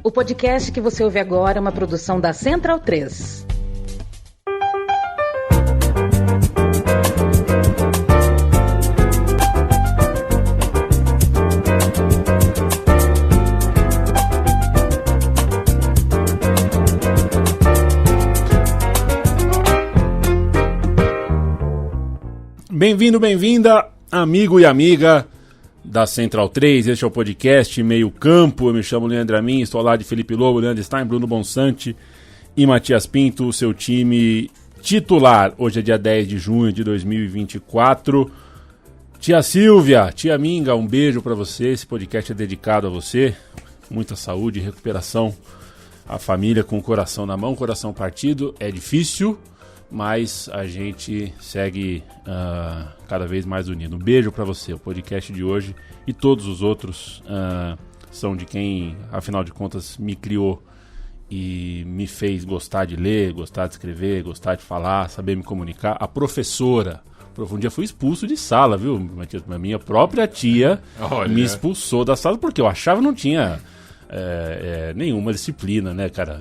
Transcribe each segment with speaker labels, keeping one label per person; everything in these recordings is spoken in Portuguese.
Speaker 1: O podcast que você ouve agora é uma produção da Central 3.
Speaker 2: Bem-vindo, bem-vinda, amigo e amiga da Central 3. Este é o podcast Meio Campo. Eu me chamo Leandro Amin, estou ao lado de Felipe Lobo, Leandro Stein, Bruno Bonsante e Matias Pinto, o seu time titular. Hoje é dia 10 de junho de 2024. Tia Silvia, tia Minga, um beijo pra você. Esse podcast é dedicado a você. Muita saúde e recuperação. A família com o coração na mão, coração partido. É difícil, mas a gente segue cada vez mais unido. Um beijo pra você. O podcast de hoje e todos os outros são de quem, afinal de contas, me criou e me fez gostar de ler, gostar de escrever, gostar de falar, saber me comunicar. A professora. Um dia fui expulso de sala, viu, Matias? A minha própria tia me expulsou da sala porque eu achava que não tinha nenhuma disciplina, né, cara?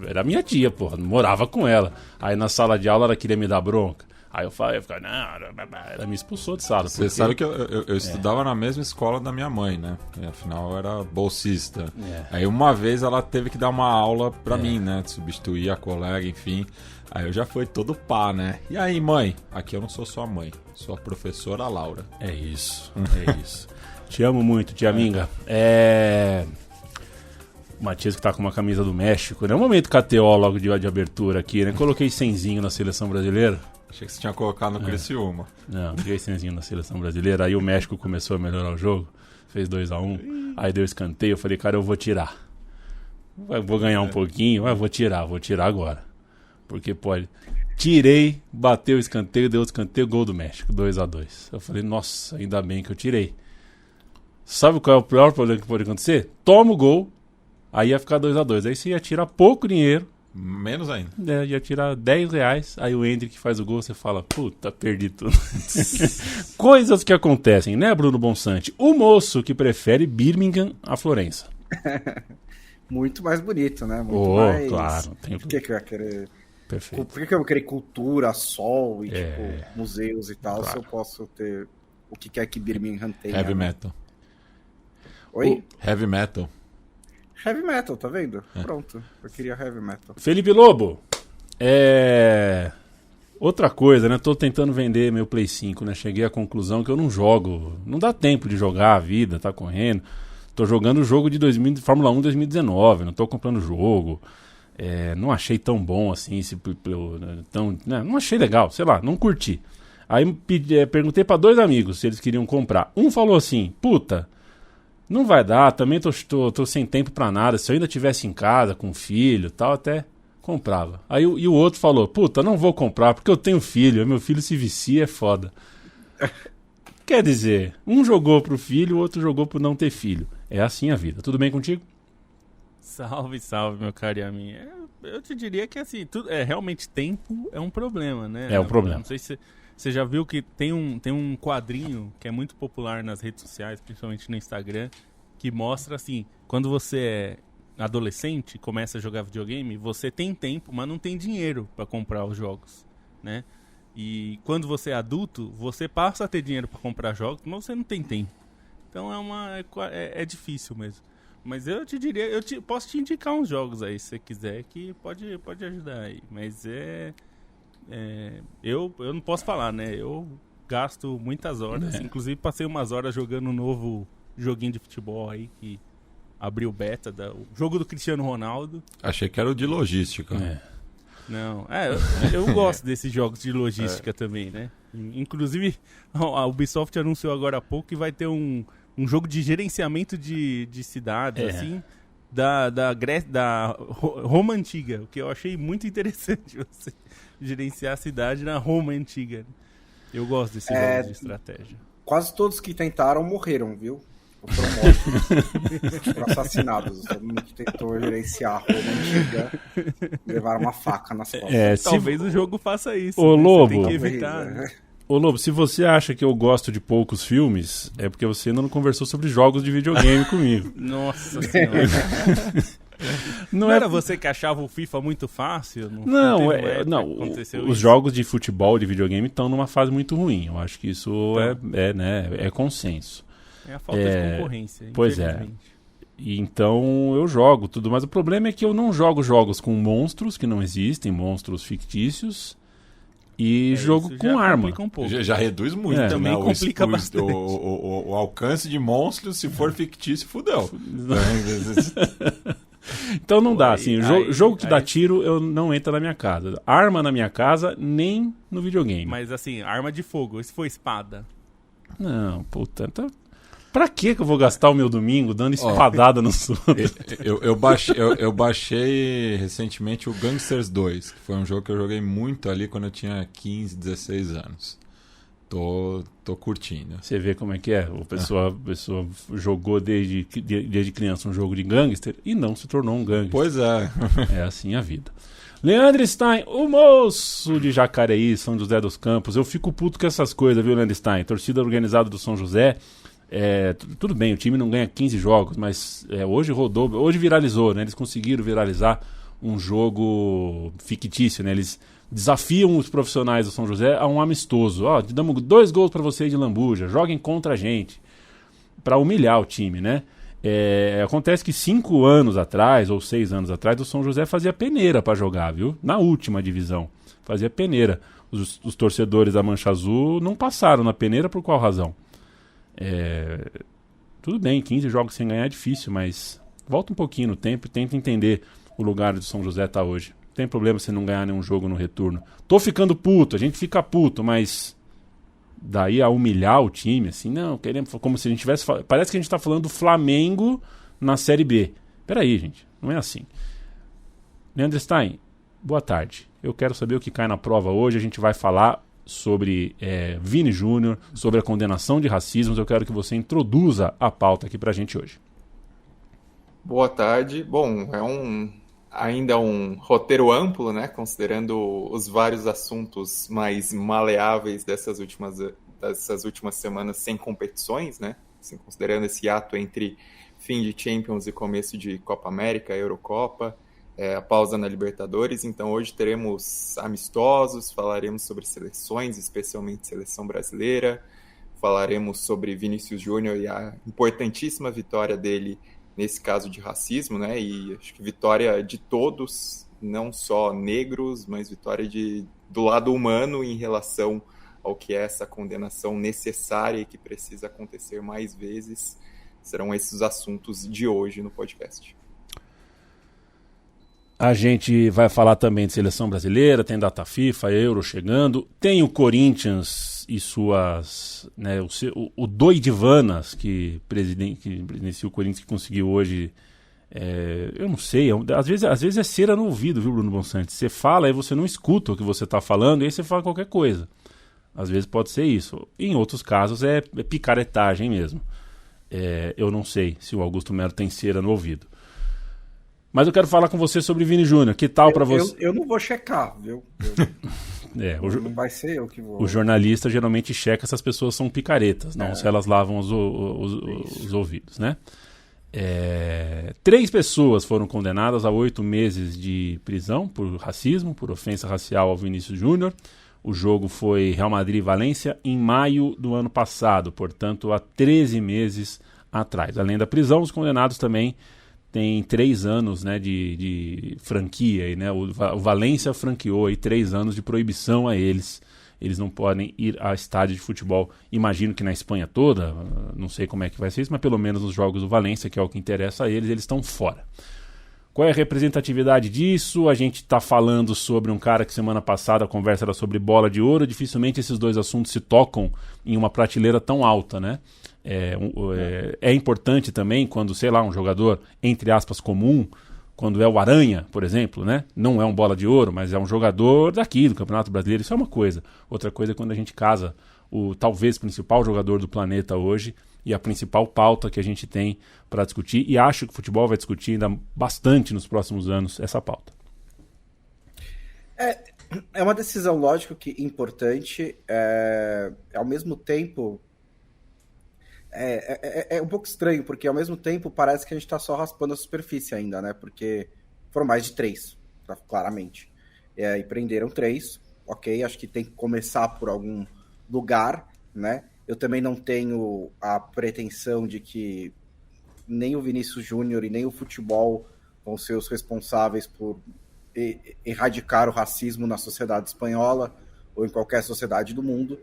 Speaker 2: Era minha tia, porra, morava com ela. Aí na sala de aula ela queria me dar bronca. Aí eu ficava, não, ela me expulsou de sala.
Speaker 3: Você sabe que eu estudava na mesma escola da minha mãe, né? E, afinal eu era bolsista. Aí uma vez ela teve que dar uma aula pra mim, né? De substituir a colega, enfim. Aí eu já fui todo pá, né? E aí, mãe? Aqui eu não sou sua mãe, sou a professora Laura.
Speaker 2: É isso. Te amo muito, tia Minga. O Matias que tá com uma camisa do México, né? Um momento KTO logo de abertura aqui, né? Coloquei 100zinho na seleção brasileira.
Speaker 3: Achei que você tinha colocado no Criciúma.
Speaker 2: Não, joguei 100zinho na seleção brasileira. Aí o México começou a melhorar o jogo, fez 2-1. Aí deu escanteio, eu falei, cara, eu vou tirar. Vou ganhar um pouquinho, mas vou tirar agora. Porque pode. Tirei, bateu o escanteio, deu o escanteio, gol do México, 2-2. Eu falei, nossa, ainda bem que eu tirei. Sabe qual é o pior problema que pode acontecer? Toma o gol, aí ia ficar 2-2. Aí você ia tirar pouco dinheiro.
Speaker 3: Menos ainda.
Speaker 2: Ia tirar R$10. Aí o Hendrick faz o gol, você fala, puta, perdi tudo. Coisas que acontecem, né, Bruno Bonsante? O moço que prefere Birmingham a Florença.
Speaker 4: Muito mais bonito, né? Muito mais...
Speaker 2: claro.
Speaker 4: Por que eu ia querer...
Speaker 2: Perfeito.
Speaker 4: Por que eu vou querer cultura, sol e tipo, museus e tal, se eu posso ter o que quer que Birmingham tenha?
Speaker 3: Heavy metal.
Speaker 4: Oi?
Speaker 3: Heavy metal.
Speaker 4: Heavy metal, tá vendo? Pronto, eu queria heavy metal.
Speaker 2: Felipe Lobo, outra coisa, né? Tô tentando vender meu Play 5, né? Cheguei à conclusão que eu não jogo, não dá tempo de jogar a vida, tá correndo. Tô jogando o jogo de Fórmula 1 2019, não tô comprando o jogo. Não achei tão bom assim, não achei legal, sei lá, não curti. Aí perguntei pra 2 amigos se eles queriam comprar. Um falou assim, puta, não vai dar, também tô sem tempo pra nada. Se eu ainda tivesse em casa com filho e tal, até comprava. Aí e o outro falou, puta, não vou comprar porque eu tenho filho, meu filho se vicia, é foda. Quer dizer, um jogou pro filho, o outro jogou pro não ter filho. É assim a vida. Tudo bem contigo?
Speaker 5: Salve, salve, meu caro e a minha. Eu te diria que assim, realmente tempo é um problema, né?
Speaker 2: É um problema.
Speaker 5: Não sei se você já viu que tem um quadrinho que é muito popular nas redes sociais, principalmente no Instagram, que mostra assim, quando você é adolescente, começa a jogar videogame, você tem tempo, mas não tem dinheiro para comprar os jogos, né? E quando você é adulto, você passa a ter dinheiro para comprar jogos, mas você não tem tempo. Então é difícil mesmo. Mas eu te diria, posso te indicar uns jogos aí, se você quiser, que pode ajudar aí. Mas eu não posso falar, né? Eu gasto muitas horas, inclusive passei umas horas jogando um novo joguinho de futebol aí, que abriu beta, o jogo do Cristiano Ronaldo.
Speaker 3: Achei que era o de logística.
Speaker 5: Não, eu gosto desses jogos de logística também, né? Inclusive, a Ubisoft anunciou agora há pouco que vai ter um jogo de gerenciamento de cidades, assim, da Roma Antiga, o que eu achei muito interessante, você gerenciar a cidade na Roma Antiga. Eu gosto desses jogos de estratégia.
Speaker 4: Quase todos que tentaram morreram, viu? Foram mortos. Foram assassinados. Todo mundo que tentou gerenciar a Roma Antiga levaram uma faca nas costas.
Speaker 5: Talvez o jogo faça isso.
Speaker 2: Ô, Lobo.
Speaker 5: Você tem que evitar, né?
Speaker 2: Ô Lobo, se você acha que eu gosto de poucos filmes, é porque você ainda não conversou sobre jogos de videogame comigo.
Speaker 5: Nossa Senhora. Não era você que achava o FIFA muito fácil?
Speaker 2: Não, os jogos de futebol, de videogame, estão numa fase muito ruim. Eu acho que isso é consenso.
Speaker 5: É a falta de concorrência.
Speaker 2: Pois é. E então eu jogo tudo, mas o problema é que eu não jogo jogos com monstros que não existem, monstros fictícios, e jogo com arma.
Speaker 3: Já reduz muito,
Speaker 5: também complica bastante.
Speaker 3: O alcance de monstros, se for fictício, fudeu.
Speaker 2: Então não dá, assim, jogo que dá tiro eu não entra na minha casa. Arma na minha casa, nem no videogame.
Speaker 5: Mas assim, arma de fogo, e se for espada?
Speaker 2: Não, puta, pra que eu vou gastar o meu domingo dando espadada no outros?
Speaker 3: Eu baixei recentemente o Gangsters 2, que foi um jogo que eu joguei muito ali quando eu tinha 15, 16 anos. Tô curtindo.
Speaker 2: Você vê como é que é? A pessoa jogou desde criança um jogo de gangster e não se tornou um gangster.
Speaker 3: Pois é.
Speaker 2: É assim a vida. Leandro Stein, o moço de Jacareí, São José dos Campos. Eu fico puto com essas coisas, viu, Leandro Stein? Torcida organizada do São José. Tudo bem, o time não ganha 15 jogos, mas hoje viralizou, né? Eles conseguiram viralizar um jogo fictício, né? Eles desafiam os profissionais do São José a um amistoso. Damos 2 gols para vocês de lambuja, joguem contra a gente, para humilhar o time, né? Acontece que 5 anos atrás, ou 6 anos atrás, o São José fazia peneira para jogar, viu? Na última divisão, fazia peneira. Os torcedores da Mancha Azul não passaram na peneira por qual razão? Tudo bem, 15 jogos sem ganhar é difícil, mas volta um pouquinho no tempo e tenta entender o lugar do São José tá hoje. Não tem problema você não ganhar nenhum jogo no retorno. Tô ficando puto, a gente fica puto, mas daí a humilhar o time, assim, não, queremos, como se a gente tivesse... Parece que a gente tá falando do Flamengo na Série B. Peraí, gente, não é assim. Leandro Stein, boa tarde. Eu quero saber o que cai na prova hoje, a gente vai falar sobre Vini Júnior, sobre a condenação de racismos. Eu quero que você introduza a pauta aqui pra gente hoje.
Speaker 6: Boa tarde. Bom, ainda um roteiro amplo, né, considerando os vários assuntos mais maleáveis dessas últimas semanas sem competições, né, assim, considerando esse ato entre fim de Champions e começo de Copa América, Eurocopa, a pausa na Libertadores. Então hoje teremos amistosos, falaremos sobre seleções, especialmente seleção brasileira, falaremos sobre Vinícius Júnior e a importantíssima vitória dele nesse caso de racismo, né? E acho que vitória de todos, não só negros, mas vitória do lado humano em relação ao que é essa condenação necessária e que precisa acontecer mais vezes. Serão esses os assuntos de hoje no podcast.
Speaker 2: A gente vai falar também de seleção brasileira, tem data FIFA, Euro chegando, tem o Corinthians e suas... Né, o Doidivanas, que presidencia o Corinthians, que conseguiu hoje... eu não sei, às vezes é cera no ouvido, viu, Bruno Bonsante? Você fala, aí você não escuta o que você está falando, e aí você fala qualquer coisa. Às vezes pode ser isso. Em outros casos é picaretagem mesmo. Eu não sei se o Augusto Melo tem cera no ouvido. Mas eu quero falar com você sobre Vini Júnior. Que tal para você?
Speaker 4: Eu não vou checar, viu? Não vai ser eu que vou.
Speaker 2: O jornalista geralmente checa se as pessoas são picaretas, não se elas lavam os ouvidos, né? 3 pessoas foram condenadas a 8 meses de prisão por racismo, por ofensa racial ao Vinícius Júnior. O jogo foi Real Madrid e Valência em maio do ano passado, portanto há 13 meses atrás. Além da prisão, os condenados também têm 3 anos, né, de franquia. Né? O Valência franqueou aí 3 anos de proibição a eles. Eles não podem ir a estádio de futebol. Imagino que na Espanha toda, não sei como é que vai ser isso, mas pelo menos nos jogos do Valência, que é o que interessa a eles estão fora. Qual é a representatividade disso? A gente está falando sobre um cara que semana passada a conversa era sobre bola de ouro. Dificilmente esses 2 assuntos se tocam em uma prateleira tão alta, né? É importante também quando, sei lá, um jogador, entre aspas, comum, quando é o Aranha, por exemplo, né? Não é um bola de ouro, mas é um jogador daqui, do Campeonato Brasileiro. Isso é uma coisa. Outra coisa é quando a gente casa o talvez principal jogador do planeta hoje e a principal pauta que a gente tem para discutir, e acho que o futebol vai discutir ainda bastante nos próximos anos essa pauta.
Speaker 4: É uma decisão, lógico, que importante. Ao mesmo tempo, É um pouco estranho, porque ao mesmo tempo parece que a gente tá só raspando a superfície ainda, né? Porque foram mais de 3, claramente. E prenderam 3, ok? Acho que tem que começar por algum lugar, né? Eu também não tenho a pretensão de que nem o Vinícius Júnior e nem o futebol vão ser os responsáveis por erradicar o racismo na sociedade espanhola ou em qualquer sociedade do mundo,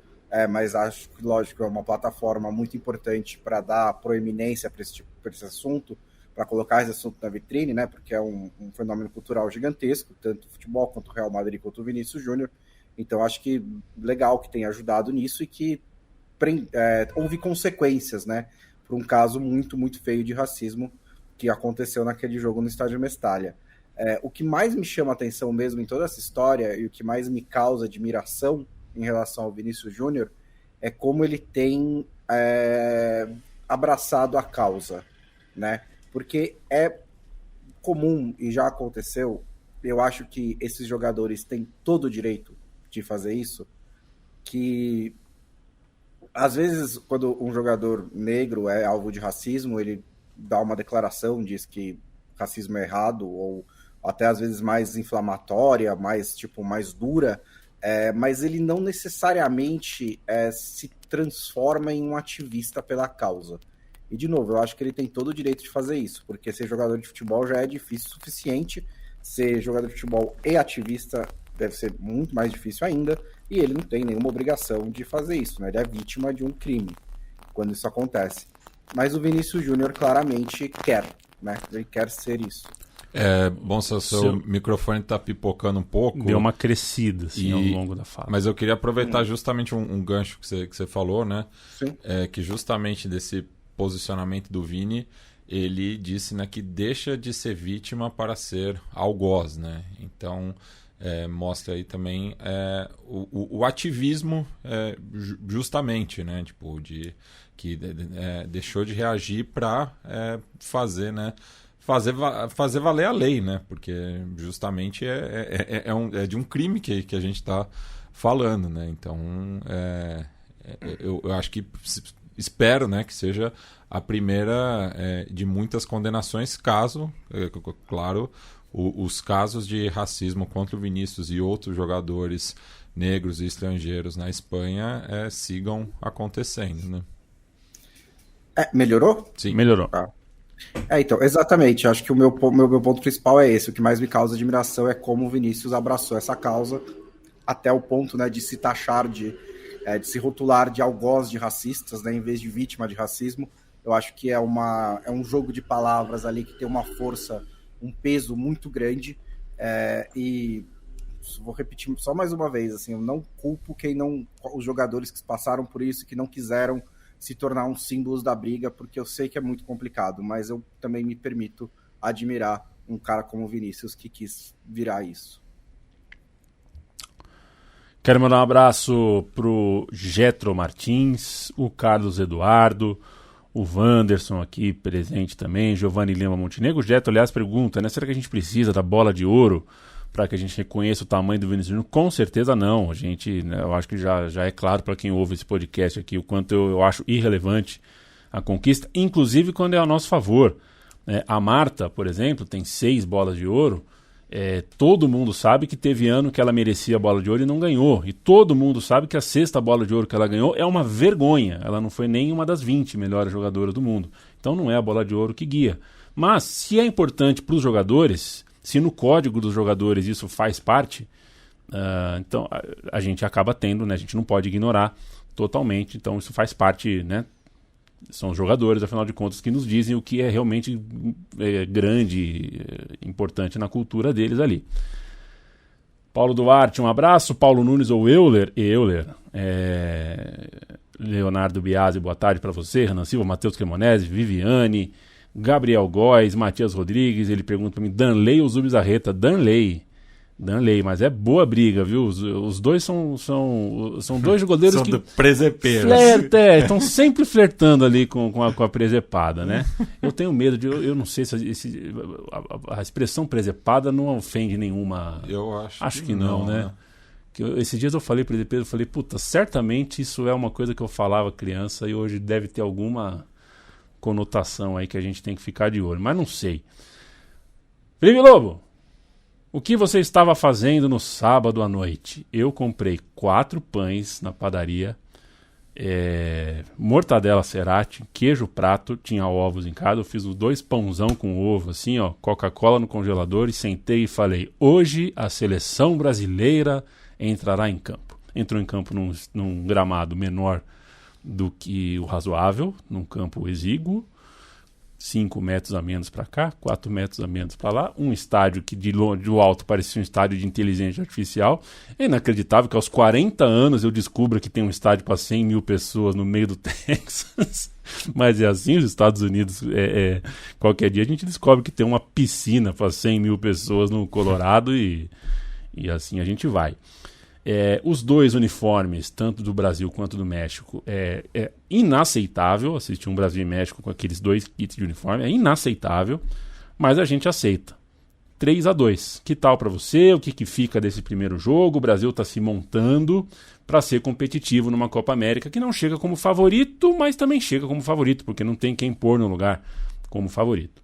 Speaker 4: mas acho que, lógico, é uma plataforma muito importante para dar proeminência para esse assunto, para colocar esse assunto na vitrine, né, porque é um fenômeno cultural gigantesco, tanto o futebol quanto o Real Madrid quanto o Vinícius Júnior. Então acho que legal que tenha ajudado nisso e que houve consequências, né, para um caso muito, muito feio de racismo que aconteceu naquele jogo no Estádio Mestalla. O que mais me chama a atenção mesmo em toda essa história e o que mais me causa admiração em relação ao Vinícius Júnior é como ele tem abraçado a causa, né? Porque é comum, e já aconteceu, eu acho que esses jogadores têm todo o direito de fazer isso, que às vezes quando um jogador negro é alvo de racismo, ele dá uma declaração, diz que racismo é errado, ou até às vezes mais inflamatória, mais dura, mas ele não necessariamente se transforma em um ativista pela causa. E, de novo, eu acho que ele tem todo o direito de fazer isso, porque ser jogador de futebol já é difícil o suficiente, ser jogador de futebol e ativista deve ser muito mais difícil ainda, e ele não tem nenhuma obrigação de fazer isso, né? Ele é vítima de um crime quando isso acontece. Mas o Vinícius Júnior claramente quer, né? Ele quer ser isso.
Speaker 3: Bom, seu microfone tá pipocando um pouco.
Speaker 2: Deu uma crescida assim, ao longo da fala.
Speaker 3: Mas eu queria aproveitar justamente um gancho que você falou, né?
Speaker 4: Sim.
Speaker 3: Que justamente desse posicionamento do Vini, ele disse, né, que deixa de ser vítima para ser algoz, né? Então, mostra aí também o ativismo justamente, né? Tipo, que deixou de reagir para fazer, né? Fazer valer a lei, né? Porque justamente é de um crime que a gente está falando, né? Então, eu acho que espero, né, que seja a primeira de muitas condenações, caso, claro, os casos de racismo contra o Vinícius e outros jogadores negros e estrangeiros na Espanha sigam acontecendo, né?
Speaker 4: Melhorou?
Speaker 3: Sim.
Speaker 2: Melhorou.
Speaker 4: Então, exatamente. Acho que o meu ponto principal é esse. O que mais me causa admiração é como o Vinícius abraçou essa causa até o ponto, né, de se taxar, de se rotular de algoz de racistas, né, em vez de vítima de racismo. Eu acho que é um jogo de palavras ali que tem uma força, um peso muito grande. E vou repetir só mais uma vez, assim, eu não culpo os jogadores que passaram por isso, que não quiseram se tornar uns símbolos da briga, porque eu sei que é muito complicado, mas eu também me permito admirar um cara como o Vinícius que quis virar isso.
Speaker 2: Quero mandar um abraço pro Getro Martins, o Carlos Eduardo, o Wanderson aqui presente também, Giovanni Lima Montenegro. O Getro, aliás, pergunta, né, será que a gente precisa da bola de ouro para que a gente reconheça o tamanho do Vinícius Júnior? Com certeza não. A gente, né, eu acho que já é claro para quem ouve esse podcast aqui o quanto eu acho irrelevante a conquista, inclusive quando é a nosso favor. A Marta, por exemplo, tem 6 bolas de ouro. Todo mundo sabe que teve ano que ela merecia a bola de ouro e não ganhou. E todo mundo sabe que a 6ª bola de ouro que ela ganhou é uma vergonha. Ela não foi nem uma das 20 melhores jogadoras do mundo. Então não é a bola de ouro que guia. Mas se é importante para os jogadores, se no código dos jogadores isso faz parte, então a gente acaba tendo, né? A gente não pode ignorar totalmente. Então isso faz parte, né? São os jogadores, afinal de contas, que nos dizem o que é realmente grande, importante na cultura deles ali. Paulo Duarte, um abraço. Paulo Nunes ou Euler. Leonardo Biasi, boa tarde para você. Renan Silva, Matheus Cremonese, Viviane, Gabriel Góes, Matias Rodrigues. Ele pergunta para mim, Danley ou Zubizarreta? Danley, mas é boa briga, viu? Os dois são dois jogadores
Speaker 3: são
Speaker 2: que...
Speaker 3: do presepeiro.
Speaker 2: Estão sempre flertando ali com a presepada, né? Eu tenho medo de... Eu não sei se a expressão presepada não ofende nenhuma...
Speaker 3: Eu acho
Speaker 2: que não, né? Esses dias eu falei para ele, Pedro, eu falei, puta, certamente isso é uma coisa que eu falava criança e hoje deve ter alguma conotação aí que a gente tem que ficar de olho, mas não sei. Felipe Lobo, o que você estava fazendo no sábado à noite? Eu comprei 4 pães na padaria, mortadela Cerati, queijo prato, tinha ovos em casa, eu fiz os 2 pãozão com ovo, assim, ó, Coca-Cola no congelador e sentei e falei, hoje a seleção brasileira entrará em campo. Entrou em campo num gramado menor do que o razoável, num campo exíguo, 5 metros a menos para cá, 4 metros a menos para lá, um estádio que de alto parecia um estádio de inteligência artificial. É inacreditável que aos 40 anos eu descubra que tem um estádio para 100 mil pessoas no meio do Texas. Mas é assim, os Estados Unidos, qualquer dia a gente descobre que tem uma piscina para 100 mil pessoas no Colorado e assim a gente vai. Os 2 uniformes, tanto do Brasil quanto do México, é inaceitável assistir um Brasil e México com aqueles 2 kits de uniforme, é inaceitável, mas a gente aceita. 3-2. Que tal para você? O que fica desse primeiro jogo? O Brasil está se montando para ser competitivo numa Copa América que não chega como favorito, mas também chega como favorito, porque não tem quem pôr no lugar como favorito.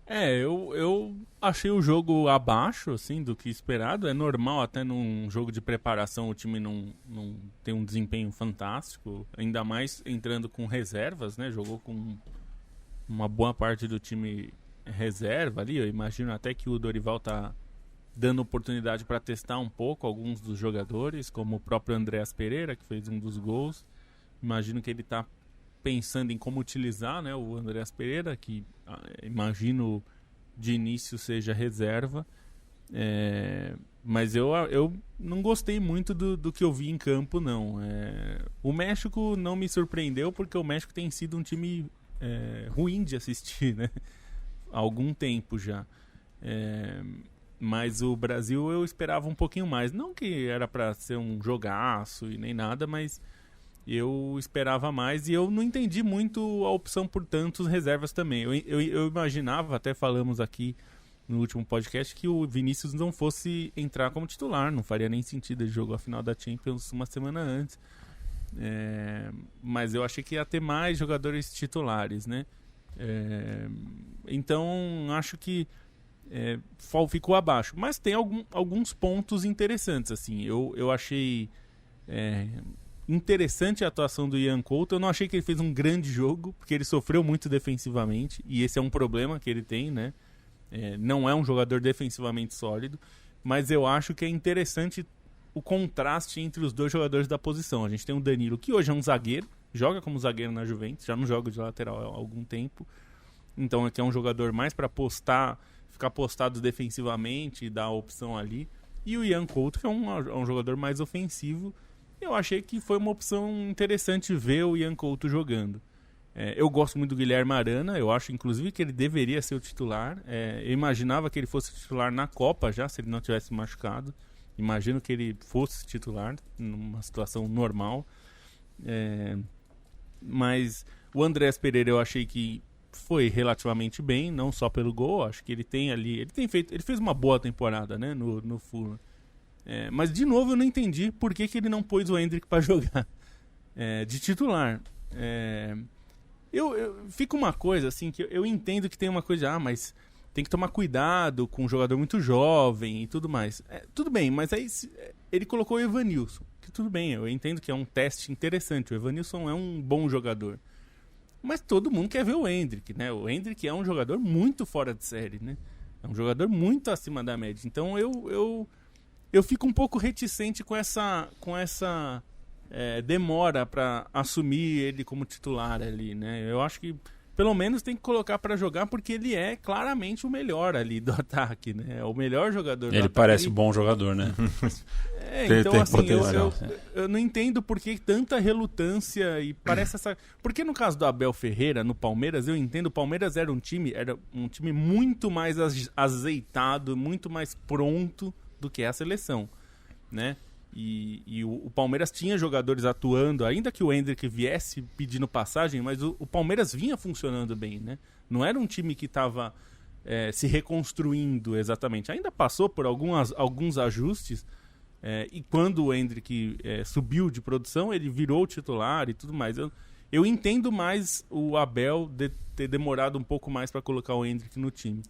Speaker 5: Eu achei o jogo abaixo, assim, do que esperado. É normal até num jogo de preparação o time não ter um desempenho fantástico, ainda mais entrando com reservas, né? Jogou com uma boa parte do time reserva ali. Eu imagino até que o Dorival tá dando oportunidade para testar um pouco alguns dos jogadores, como o próprio Andréas Pereira, que fez um dos gols. Imagino que ele tá pensando em como utilizar, né, o Andréas Pereira, que imagino de início seja reserva, mas eu não gostei muito do que eu vi em campo, não. O México não me surpreendeu, porque o México tem sido um time ruim de assistir, né, há algum tempo já. Mas o Brasil eu esperava um pouquinho mais, não que era para ser um jogaço e nem nada, mas eu esperava mais e eu não entendi muito a opção por tantos reservas também. Eu imaginava, até falamos aqui no último podcast, que o Vinícius não fosse entrar como titular. Não faria nem sentido, ele jogou a final da Champions uma semana antes. Mas eu achei que ia ter mais jogadores titulares, né? Então acho que ficou abaixo. Mas tem alguns pontos interessantes, assim. Eu achei interessante a atuação do Ian Couto. Eu não achei que ele fez um grande jogo, porque ele sofreu muito defensivamente, e esse é um problema que ele tem, né? Não é um jogador defensivamente sólido, mas eu acho que é interessante o contraste entre os 2 jogadores da posição. A gente tem o Danilo, que hoje é um zagueiro, joga como zagueiro na Juventus, já não joga de lateral há algum tempo, então aqui é um jogador mais para ficar postado defensivamente e dar a opção ali, e o Ian Couto, que é um jogador mais ofensivo. Eu achei que foi uma opção interessante ver o Ian Couto jogando. Eu gosto muito do Guilherme Arana, eu acho inclusive que ele deveria ser o titular. Eu imaginava que ele fosse titular na Copa já, se ele não tivesse machucado. Imagino que ele fosse titular numa situação normal. Mas o Andréas Pereira eu achei que foi relativamente bem, não só pelo gol. Acho que ele fez uma boa temporada, né, no Fulham. Mas de novo eu não entendi por que ele não pôs o Endrick para jogar de titular. Fica uma coisa assim, que eu entendo que tem uma coisa, mas tem que tomar cuidado com um jogador muito jovem e tudo mais. Tudo bem, mas aí ele colocou o Evanilson, que tudo bem, eu entendo que é um teste interessante. O Evanilson é um bom jogador, mas todo mundo quer ver o Endrick, né? O Endrick é um jogador muito fora de série, né? É um jogador muito acima da média. Então eu fico um pouco reticente com essa demora para assumir ele como titular ali, né? Eu acho que pelo menos tem que colocar para jogar, porque ele é claramente o melhor ali do ataque, né? É o melhor jogador do
Speaker 2: ataque. Ele parece um bom jogador, né?
Speaker 5: Então assim, eu não entendo por que tanta relutância e parece essa... Porque no caso do Abel Ferreira, no Palmeiras, eu entendo, o Palmeiras era um time muito mais azeitado, muito mais pronto do que a seleção, né? E o Palmeiras tinha jogadores atuando, ainda que o Endrick viesse pedindo passagem, mas o Palmeiras vinha funcionando bem, né? Não era um time que estava se reconstruindo exatamente. Ainda passou por alguns ajustes, E quando o Endrick subiu de produção, ele virou titular e tudo mais. Eu entendo mais o Abel de ter demorado um pouco mais para colocar o Endrick no time.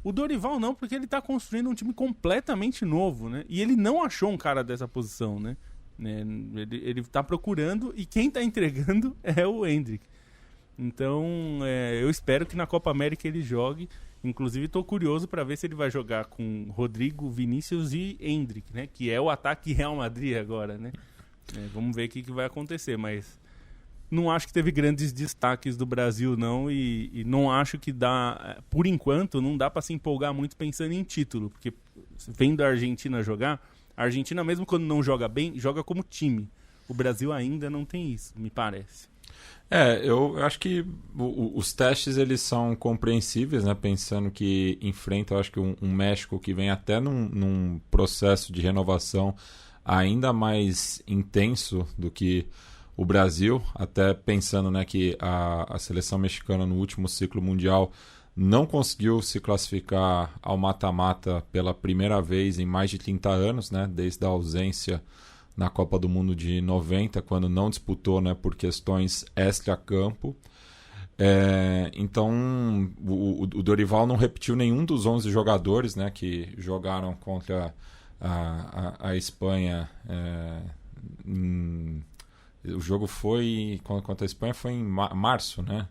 Speaker 5: O Dorival não, porque ele está construindo um time completamente novo, né? E ele não achou um cara dessa posição, né? Ele está procurando e quem está entregando é o Endrick. Então, eu espero que na Copa América ele jogue. Inclusive, estou curioso para ver se ele vai jogar com Rodrigo, Vinícius e Endrick, né? Que é o ataque Real Madrid agora, né? Vamos ver o que vai acontecer, mas não acho que teve grandes destaques do Brasil, não, e não acho que dá, por enquanto, não dá para se empolgar muito pensando em título, porque vendo a Argentina jogar, a Argentina, mesmo quando não joga bem, joga como time. O Brasil ainda não tem isso, me parece.
Speaker 3: Eu acho que os testes eles são compreensíveis, né? Pensando que enfrenta, eu acho que um México que vem até num processo de renovação ainda mais intenso do que o Brasil, até pensando, né, que a seleção mexicana no último ciclo mundial não conseguiu se classificar ao mata-mata pela primeira vez em mais de 30 anos, né? Desde a ausência na Copa do Mundo de 90, quando não disputou, né, por questões extra-campo. Então, o Dorival não repetiu nenhum dos 11 jogadores, né, que jogaram contra a Espanha. O jogo foi contra a Espanha foi em março, né?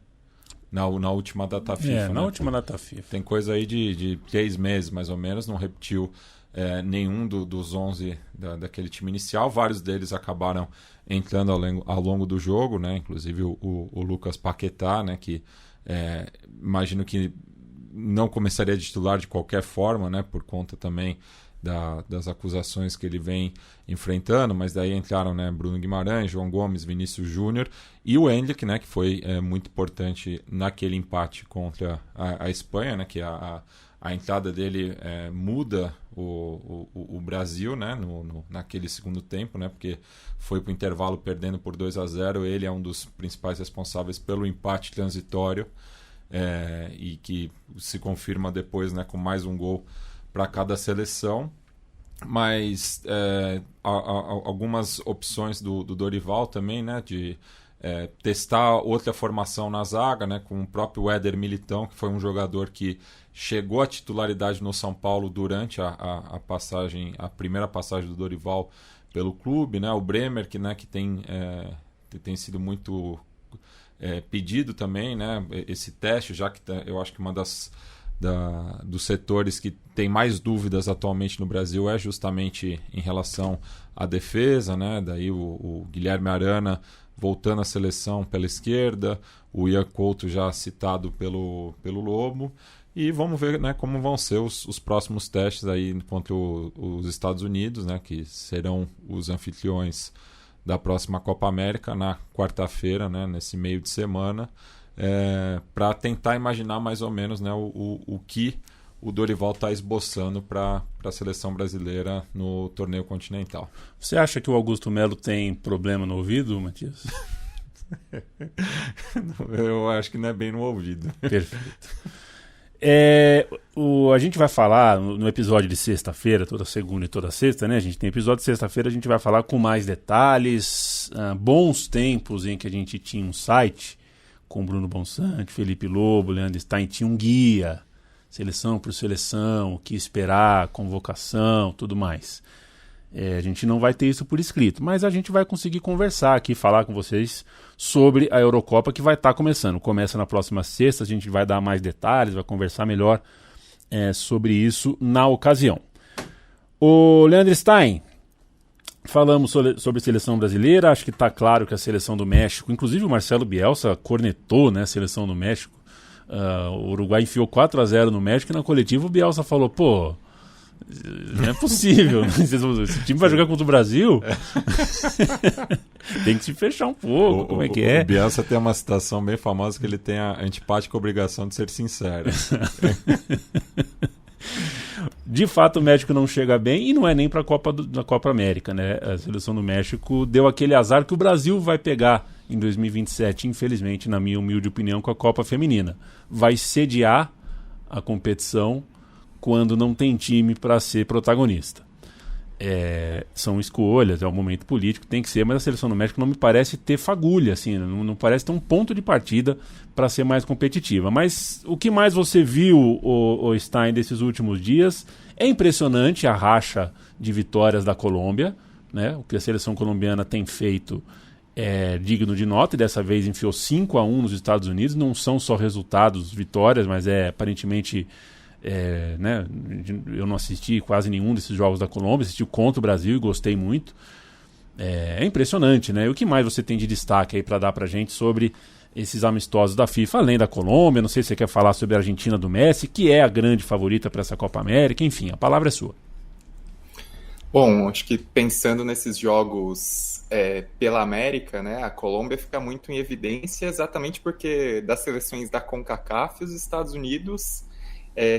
Speaker 3: Na última data FIFA.
Speaker 2: Na
Speaker 3: né?
Speaker 2: última data FIFA.
Speaker 3: Tem coisa aí de 3 meses, mais ou menos, não repetiu nenhum dos 11 daquele time inicial. Vários deles acabaram entrando ao longo do jogo, né? Inclusive o Lucas Paquetá, né? Que imagino que não começaria de titular de qualquer forma, né? Por conta também das acusações que ele vem enfrentando, mas daí entraram, né, Bruno Guimarães, João Gomes, Vinícius Júnior e o Endrick, né, que foi muito importante naquele empate contra a Espanha, né, que a entrada dele muda o Brasil, né, naquele segundo tempo, né, porque foi para o intervalo perdendo por 2-0, ele é um dos principais responsáveis pelo empate transitório e que se confirma depois, né, com mais um gol para cada seleção, mas algumas opções do Dorival também, né, de testar outra formação na zaga, né, com o próprio Éder Militão, que foi um jogador que chegou à titularidade no São Paulo durante a primeira passagem do Dorival pelo clube, né, o Bremer, que tem sido muito pedido também, né, esse teste, já que eu acho que uma dos setores que tem mais dúvidas atualmente no Brasil é justamente em relação à defesa, né? Daí o Guilherme Arana voltando à seleção pela esquerda, o Ian Couto já citado pelo Lobo, e vamos ver, né, como vão ser os próximos testes aí contra os Estados Unidos, né, que serão os anfitriões da próxima Copa América na quarta-feira, né, nesse meio de semana. Para tentar imaginar mais ou menos, né, o que o Dorival está esboçando para a seleção brasileira no torneio continental.
Speaker 2: Você acha que o Augusto Melo tem problema no ouvido, Matias?
Speaker 3: Eu acho que não é bem no ouvido.
Speaker 2: Perfeito. A gente vai falar no episódio de sexta-feira, toda segunda e toda sexta, né? A gente tem episódio de sexta-feira, a gente vai falar com mais detalhes, bons tempos em que a gente tinha um site com Bruno Bonsante, Felipe Lobo, Leandro Stein, tinha um guia, seleção por seleção, o que esperar, convocação, tudo mais. A gente não vai ter isso por escrito, mas a gente vai conseguir conversar aqui, falar com vocês sobre a Eurocopa que vai estar começando. Começa na próxima sexta, a gente vai dar mais detalhes, vai conversar melhor sobre isso na ocasião. O Leandro Stein, falamos sobre seleção brasileira, acho que está claro que a seleção do México, inclusive o Marcelo Bielsa cornetou, né, a seleção do México. O Uruguai enfiou 4-0 no México e na coletiva o Bielsa falou, pô, não é possível, esse time vai jogar contra o Brasil? Tem que se fechar um pouco, como é que é?
Speaker 3: O Bielsa tem uma citação bem famosa que ele tem a antipática obrigação de ser sincero.
Speaker 2: De fato, o México não chega bem e não é nem para a Copa América, né? A seleção do México deu aquele azar que o Brasil vai pegar em 2027, infelizmente, na minha humilde opinião, com a Copa Feminina. Vai sediar a competição quando não tem time para ser protagonista. são escolhas, é um momento político, tem que ser, mas a seleção do México não me parece ter fagulha, assim, não parece ter um ponto de partida para ser mais competitiva. Mas o que mais você viu, o Stein, desses últimos dias? É impressionante a racha de vitórias da Colômbia, né? O que a seleção colombiana tem feito é digno de nota, e dessa vez enfiou 5-1 nos Estados Unidos. Não são só resultados, vitórias, mas aparentemente... né? Eu não assisti quase nenhum desses jogos da Colômbia, assisti contra o Brasil e gostei muito. É impressionante, né? E o que mais você tem de destaque aí para dar pra gente sobre esses amistosos da FIFA, além da Colômbia? Não sei se você quer falar sobre a Argentina do Messi, que é a grande favorita para essa Copa América. Enfim, a palavra é sua.
Speaker 6: Bom, acho que pensando nesses jogos pela América, né, a Colômbia fica muito em evidência exatamente porque das seleções da CONCACAF, os Estados Unidos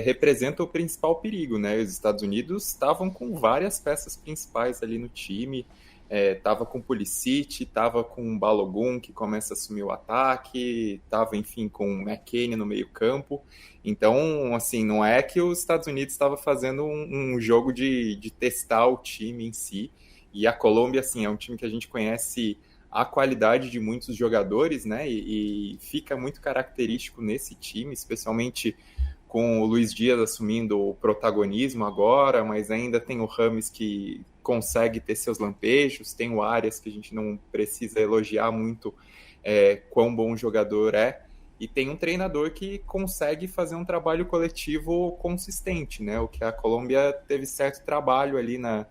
Speaker 6: representam o principal perigo, né? Os Estados Unidos estavam com várias peças principais ali no time, tava com o Pulisic, tava com o Balogun, que começa a assumir o ataque, tava, enfim, com o McKennie no meio campo. Então, assim, não é que os Estados Unidos estava fazendo um jogo de testar o time em si. E a Colômbia, assim, é um time que a gente conhece a qualidade de muitos jogadores, né? E fica muito característico nesse time, especialmente com o Luis Diaz assumindo o protagonismo agora, mas ainda tem o Rames que consegue ter seus lampejos, tem o Arias que a gente não precisa elogiar muito quão bom jogador é, e tem um treinador que consegue fazer um trabalho coletivo consistente, né? O que a Colômbia teve certo trabalho ali na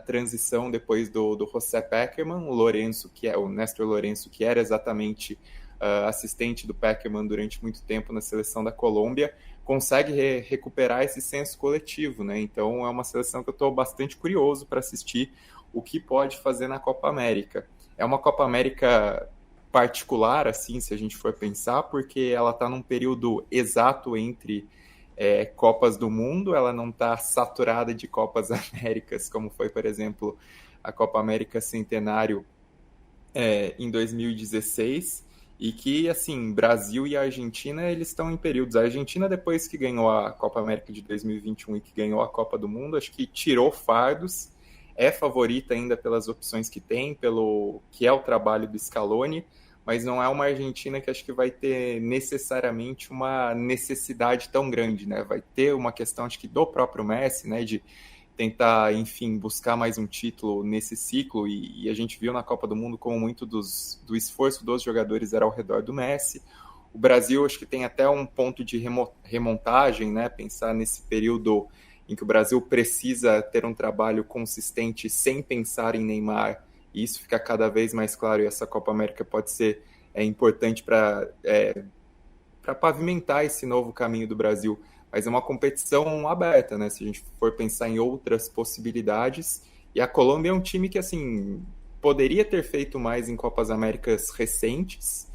Speaker 6: transição depois do José Pekerman, o Néstor Lourenço, que era exatamente assistente do Pekerman durante muito tempo na seleção da Colômbia, consegue recuperar esse senso coletivo, né? Então é uma seleção que eu estou bastante curioso para assistir o que pode fazer na Copa América. É uma Copa América particular, assim, se a gente for pensar, porque ela está num período exato entre Copas do Mundo, ela não está saturada de Copas Américas, como foi, por exemplo, a Copa América Centenário em 2016, e que, assim, Brasil e Argentina, eles estão em períodos. A Argentina, depois que ganhou a Copa América de 2021 e que ganhou a Copa do Mundo, acho que tirou fardos, é favorita ainda pelas opções que tem, pelo que é o trabalho do Scaloni, mas não é uma Argentina que acho que vai ter necessariamente uma necessidade tão grande, né? Vai ter uma questão, acho que do próprio Messi, né, de tentar, enfim, buscar mais um título nesse ciclo, e a gente viu na Copa do Mundo como muito do esforço dos jogadores era ao redor do Messi. O Brasil, acho que tem até um ponto de remontagem, né? Pensar nesse período em que o Brasil precisa ter um trabalho consistente sem pensar em Neymar, e isso fica cada vez mais claro, e essa Copa América pode ser importante para pavimentar esse novo caminho do Brasil. Mas é uma competição aberta, né? Se a gente for pensar em outras possibilidades. E a Colômbia é um time que, assim, poderia ter feito mais em Copas Américas recentes.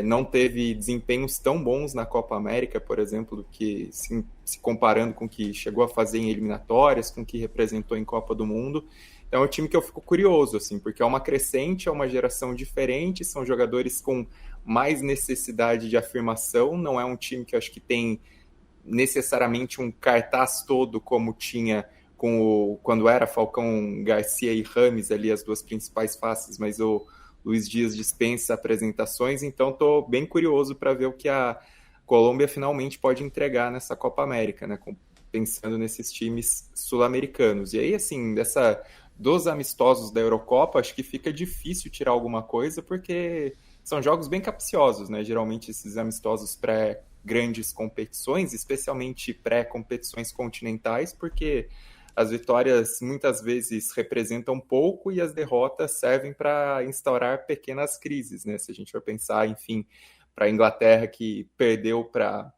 Speaker 6: Não teve desempenhos tão bons na Copa América, por exemplo, do que se comparando com o que chegou a fazer em eliminatórias, com o que representou em Copa do Mundo. Então é um time que eu fico curioso, assim, porque é uma crescente, é uma geração diferente, são jogadores com mais necessidade de afirmação. Não é um time que eu acho que tem necessariamente um cartaz todo como tinha quando era Falcão Garcia e Rames ali, as duas principais faces, mas o Luis Diaz dispensa apresentações, então estou bem curioso para ver o que a Colômbia finalmente pode entregar nessa Copa América, né? Pensando nesses times sul-americanos. E aí, assim, dos amistosos da Eurocopa, acho que fica difícil tirar alguma coisa, porque são jogos bem capciosos, né? Geralmente esses amistosos grandes competições, especialmente pré-competições continentais, porque as vitórias muitas vezes representam pouco e as derrotas servem para instaurar pequenas crises, né? Se a gente for pensar, enfim, para a Inglaterra que perdeu para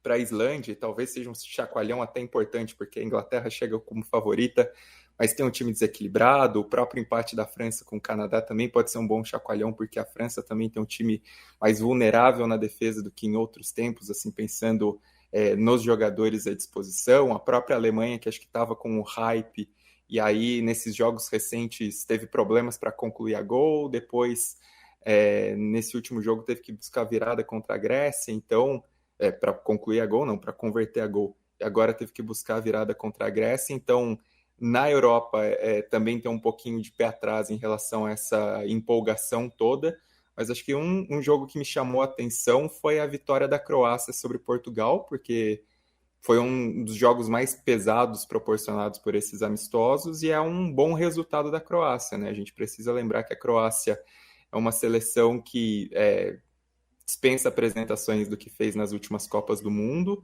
Speaker 6: a Islândia, talvez seja um chacoalhão até importante, porque a Inglaterra chega como favorita, mas tem um time desequilibrado. O próprio empate da França com o Canadá também pode ser um bom chacoalhão, porque a França também tem um time mais vulnerável na defesa do que em outros tempos, assim, pensando nos jogadores à disposição. A própria Alemanha, que acho que estava com o hype, e aí nesses jogos recentes teve problemas para concluir a gol, depois nesse último jogo teve que buscar virada contra a Grécia, então, para concluir a gol, não, para converter a gol, e agora teve que buscar a virada contra a Grécia, então Na Europa também tem um pouquinho de pé atrás em relação a essa empolgação toda, mas acho que um jogo que me chamou a atenção foi a vitória da Croácia sobre Portugal, porque foi um dos jogos mais pesados proporcionados por esses amistosos e é um bom resultado da Croácia, né? A gente precisa lembrar que a Croácia é uma seleção que dispensa apresentações do que fez nas últimas Copas do Mundo,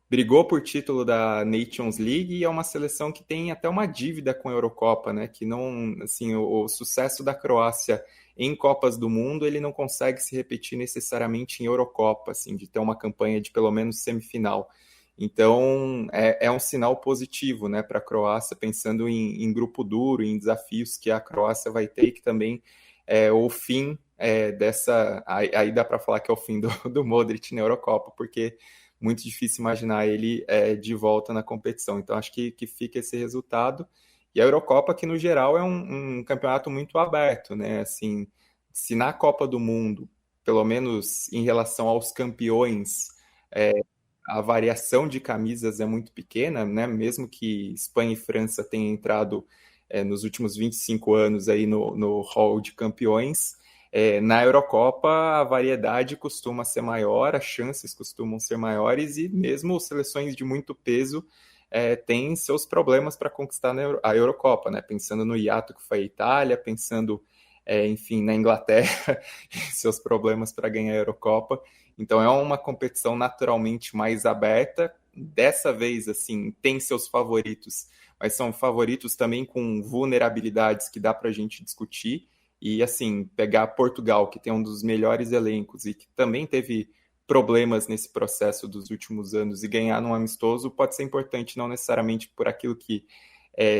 Speaker 6: brigou por título da Nations League e é uma seleção que tem até uma dívida com a Eurocopa, né? Que não, assim, o sucesso da Croácia em Copas do Mundo, ele não consegue se repetir necessariamente em Eurocopa, assim, de ter uma campanha de pelo menos semifinal. Então, é um sinal positivo, né, para a Croácia, pensando em grupo duro, em desafios que a Croácia vai ter, e que também é o fim dessa... Aí dá para falar que é o fim do Modric na Eurocopa, porque muito difícil imaginar ele de volta na competição. Então, acho que fica esse resultado. E a Eurocopa, que no geral é um campeonato muito aberto, né? Assim, se na Copa do Mundo, pelo menos em relação aos campeões, a variação de camisas é muito pequena, né? Mesmo que Espanha e França tenham entrado nos últimos 25 anos aí no hall de campeões, na Eurocopa a variedade costuma ser maior, as chances costumam ser maiores e mesmo seleções de muito peso têm seus problemas para conquistar a Eurocopa, né? Pensando no hiato que foi a Itália, pensando, enfim, na Inglaterra, seus problemas para ganhar a Eurocopa. Então é uma competição naturalmente mais aberta. Dessa vez, assim, tem seus favoritos, mas são favoritos também com vulnerabilidades que dá para a gente discutir. E, assim, pegar Portugal, que tem um dos melhores elencos e que também teve problemas nesse processo dos últimos anos, e ganhar num amistoso pode ser importante, não necessariamente por aquilo que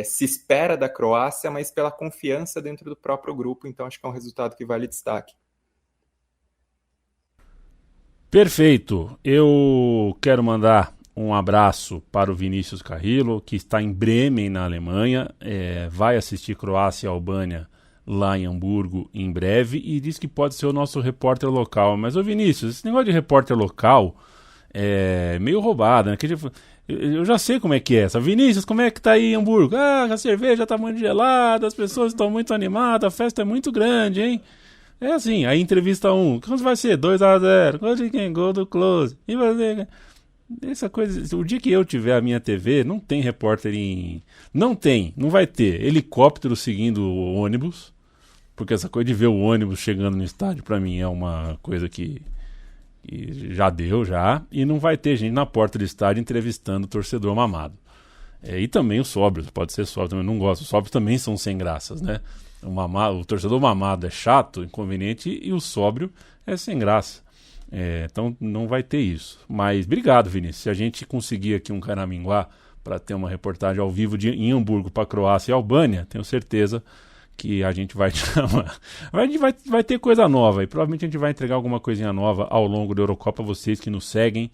Speaker 6: se espera da Croácia, mas pela confiança dentro do próprio grupo. Então acho que é um resultado que vale destaque.
Speaker 2: Perfeito. Eu quero mandar um abraço para o Vinícius Carrillo, que está em Bremen, na Alemanha. Vai assistir Croácia e Albânia lá em Hamburgo em breve e diz que pode ser o nosso repórter local. Mas, ô Vinícius, esse negócio de repórter local é meio roubado, né? Eu já sei como é que é essa. Vinícius, como é que tá aí em Hamburgo? A cerveja tá muito gelada, as pessoas estão muito animadas, a festa é muito grande, hein? É assim, aí entrevista 1, quanto vai ser? 2-0, quanto de quem? Gol do Close. E vai essa coisa, o dia que eu tiver a minha TV, não tem repórter não vai ter helicóptero seguindo o ônibus, porque essa coisa de ver o ônibus chegando no estádio, pra mim, é uma coisa que já deu, e não vai ter gente na porta do estádio entrevistando o torcedor mamado. E também os sóbrios, pode ser sóbrio, também não gosto, os sóbrios também são sem graças, né? O torcedor mamado é chato, inconveniente, e o sóbrio é sem graça. Então não vai ter isso. Mas obrigado, Vinícius. Se a gente conseguir aqui um Caraminguá para ter uma reportagem ao vivo em Hamburgo para Croácia e Albânia, tenho certeza que a gente vai chamar. Vai ter coisa nova e provavelmente a gente vai entregar alguma coisinha nova ao longo da Eurocopa. Vocês que nos seguem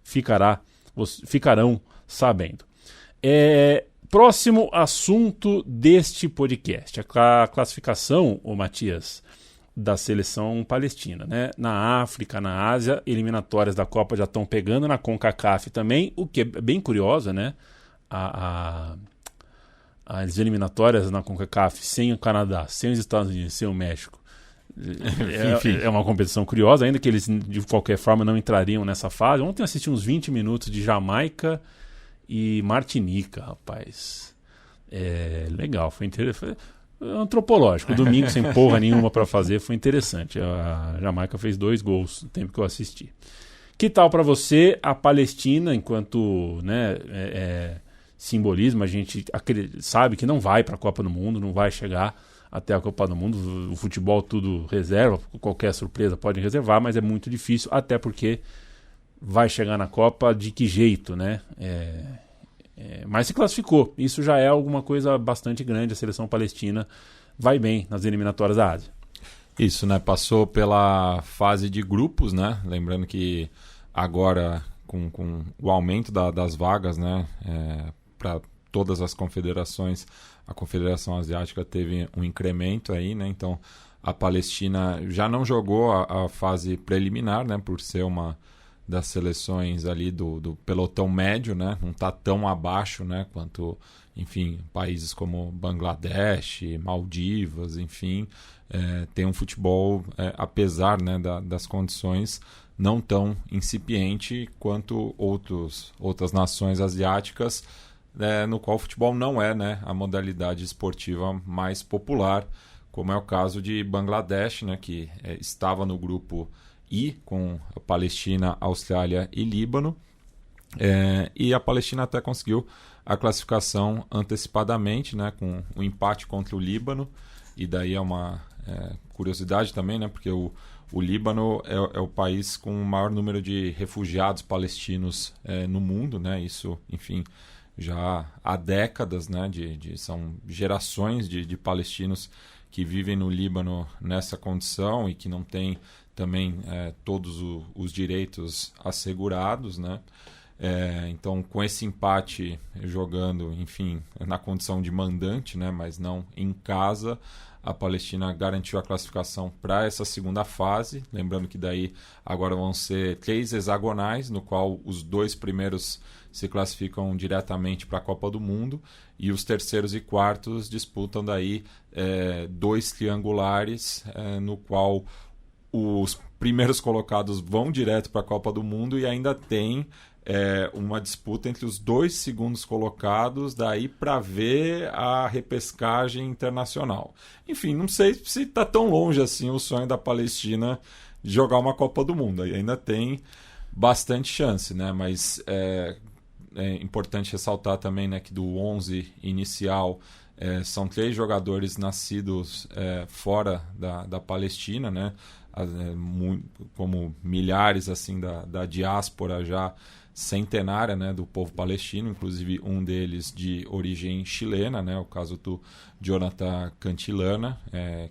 Speaker 2: ficarão sabendo. Próximo assunto deste podcast, a classificação, Matias, da seleção palestina, né? Na África, na Ásia, eliminatórias da Copa já estão pegando, na CONCACAF também, o que é bem curioso, né? As eliminatórias na CONCACAF sem o Canadá, sem os Estados Unidos, sem o México, é uma competição curiosa, ainda que eles de qualquer forma não entrariam nessa fase. Ontem eu assisti uns 20 minutos de Jamaica e Martinica, rapaz. Legal, foi interessante. Antropológico, domingo sem porra nenhuma para fazer, foi interessante. A Jamaica fez 2 gols no tempo que eu assisti. Que tal para você a Palestina, enquanto simbolismo? A gente sabe que não vai para a Copa do Mundo, não vai chegar até a Copa do Mundo. O futebol tudo reserva, qualquer surpresa pode reservar, mas é muito difícil, até porque vai chegar na Copa de que jeito, né? Mas se classificou. Isso já é alguma coisa bastante grande. A seleção palestina vai bem nas eliminatórias da Ásia.
Speaker 3: Isso, né? Passou pela fase de grupos, né? Lembrando que agora, com o aumento das vagas, né? Para todas as confederações, a Confederação Asiática teve um incremento aí, né? Então, a Palestina já não jogou a fase preliminar, né? Por ser uma das seleções ali do pelotão médio, né? Não está tão abaixo, né, quanto, enfim, países como Bangladesh, Maldivas, enfim, tem um futebol, apesar, né, das condições, não tão incipiente quanto outras nações asiáticas, no qual o futebol não é, né, a modalidade esportiva mais popular, como é o caso de Bangladesh, né, que estava no grupo I, com a Palestina, Austrália e Líbano, e a Palestina até conseguiu a classificação antecipadamente, né, com o empate contra o Líbano, e daí é uma curiosidade também, né, porque o Líbano é o país com o maior número de refugiados palestinos no mundo, né, isso, enfim, já há décadas, né, são gerações de palestinos que vivem no Líbano nessa condição e que não têm também todos os direitos assegurados, né? Então, com esse empate jogando, enfim, na condição de mandante, né, mas não em casa, a Palestina garantiu a classificação para essa segunda fase. Lembrando que daí agora vão ser 3 hexagonais, no qual os 2 primeiros se classificam diretamente para a Copa do Mundo e os terceiros e quartos disputam daí 2 triangulares, no qual os primeiros colocados vão direto para a Copa do Mundo e ainda tem uma disputa entre os 2 segundos colocados daí para ver a repescagem internacional. Enfim, não sei se está tão longe assim o sonho da Palestina de jogar uma Copa do Mundo. Ainda tem bastante chance, né? Mas é importante ressaltar também, né, que do 11 inicial são 3 jogadores nascidos fora da Palestina, né? Como milhares assim da diáspora já centenária, né, do povo palestino, inclusive um deles de origem chilena, né, o caso do Jonathan Cantillana,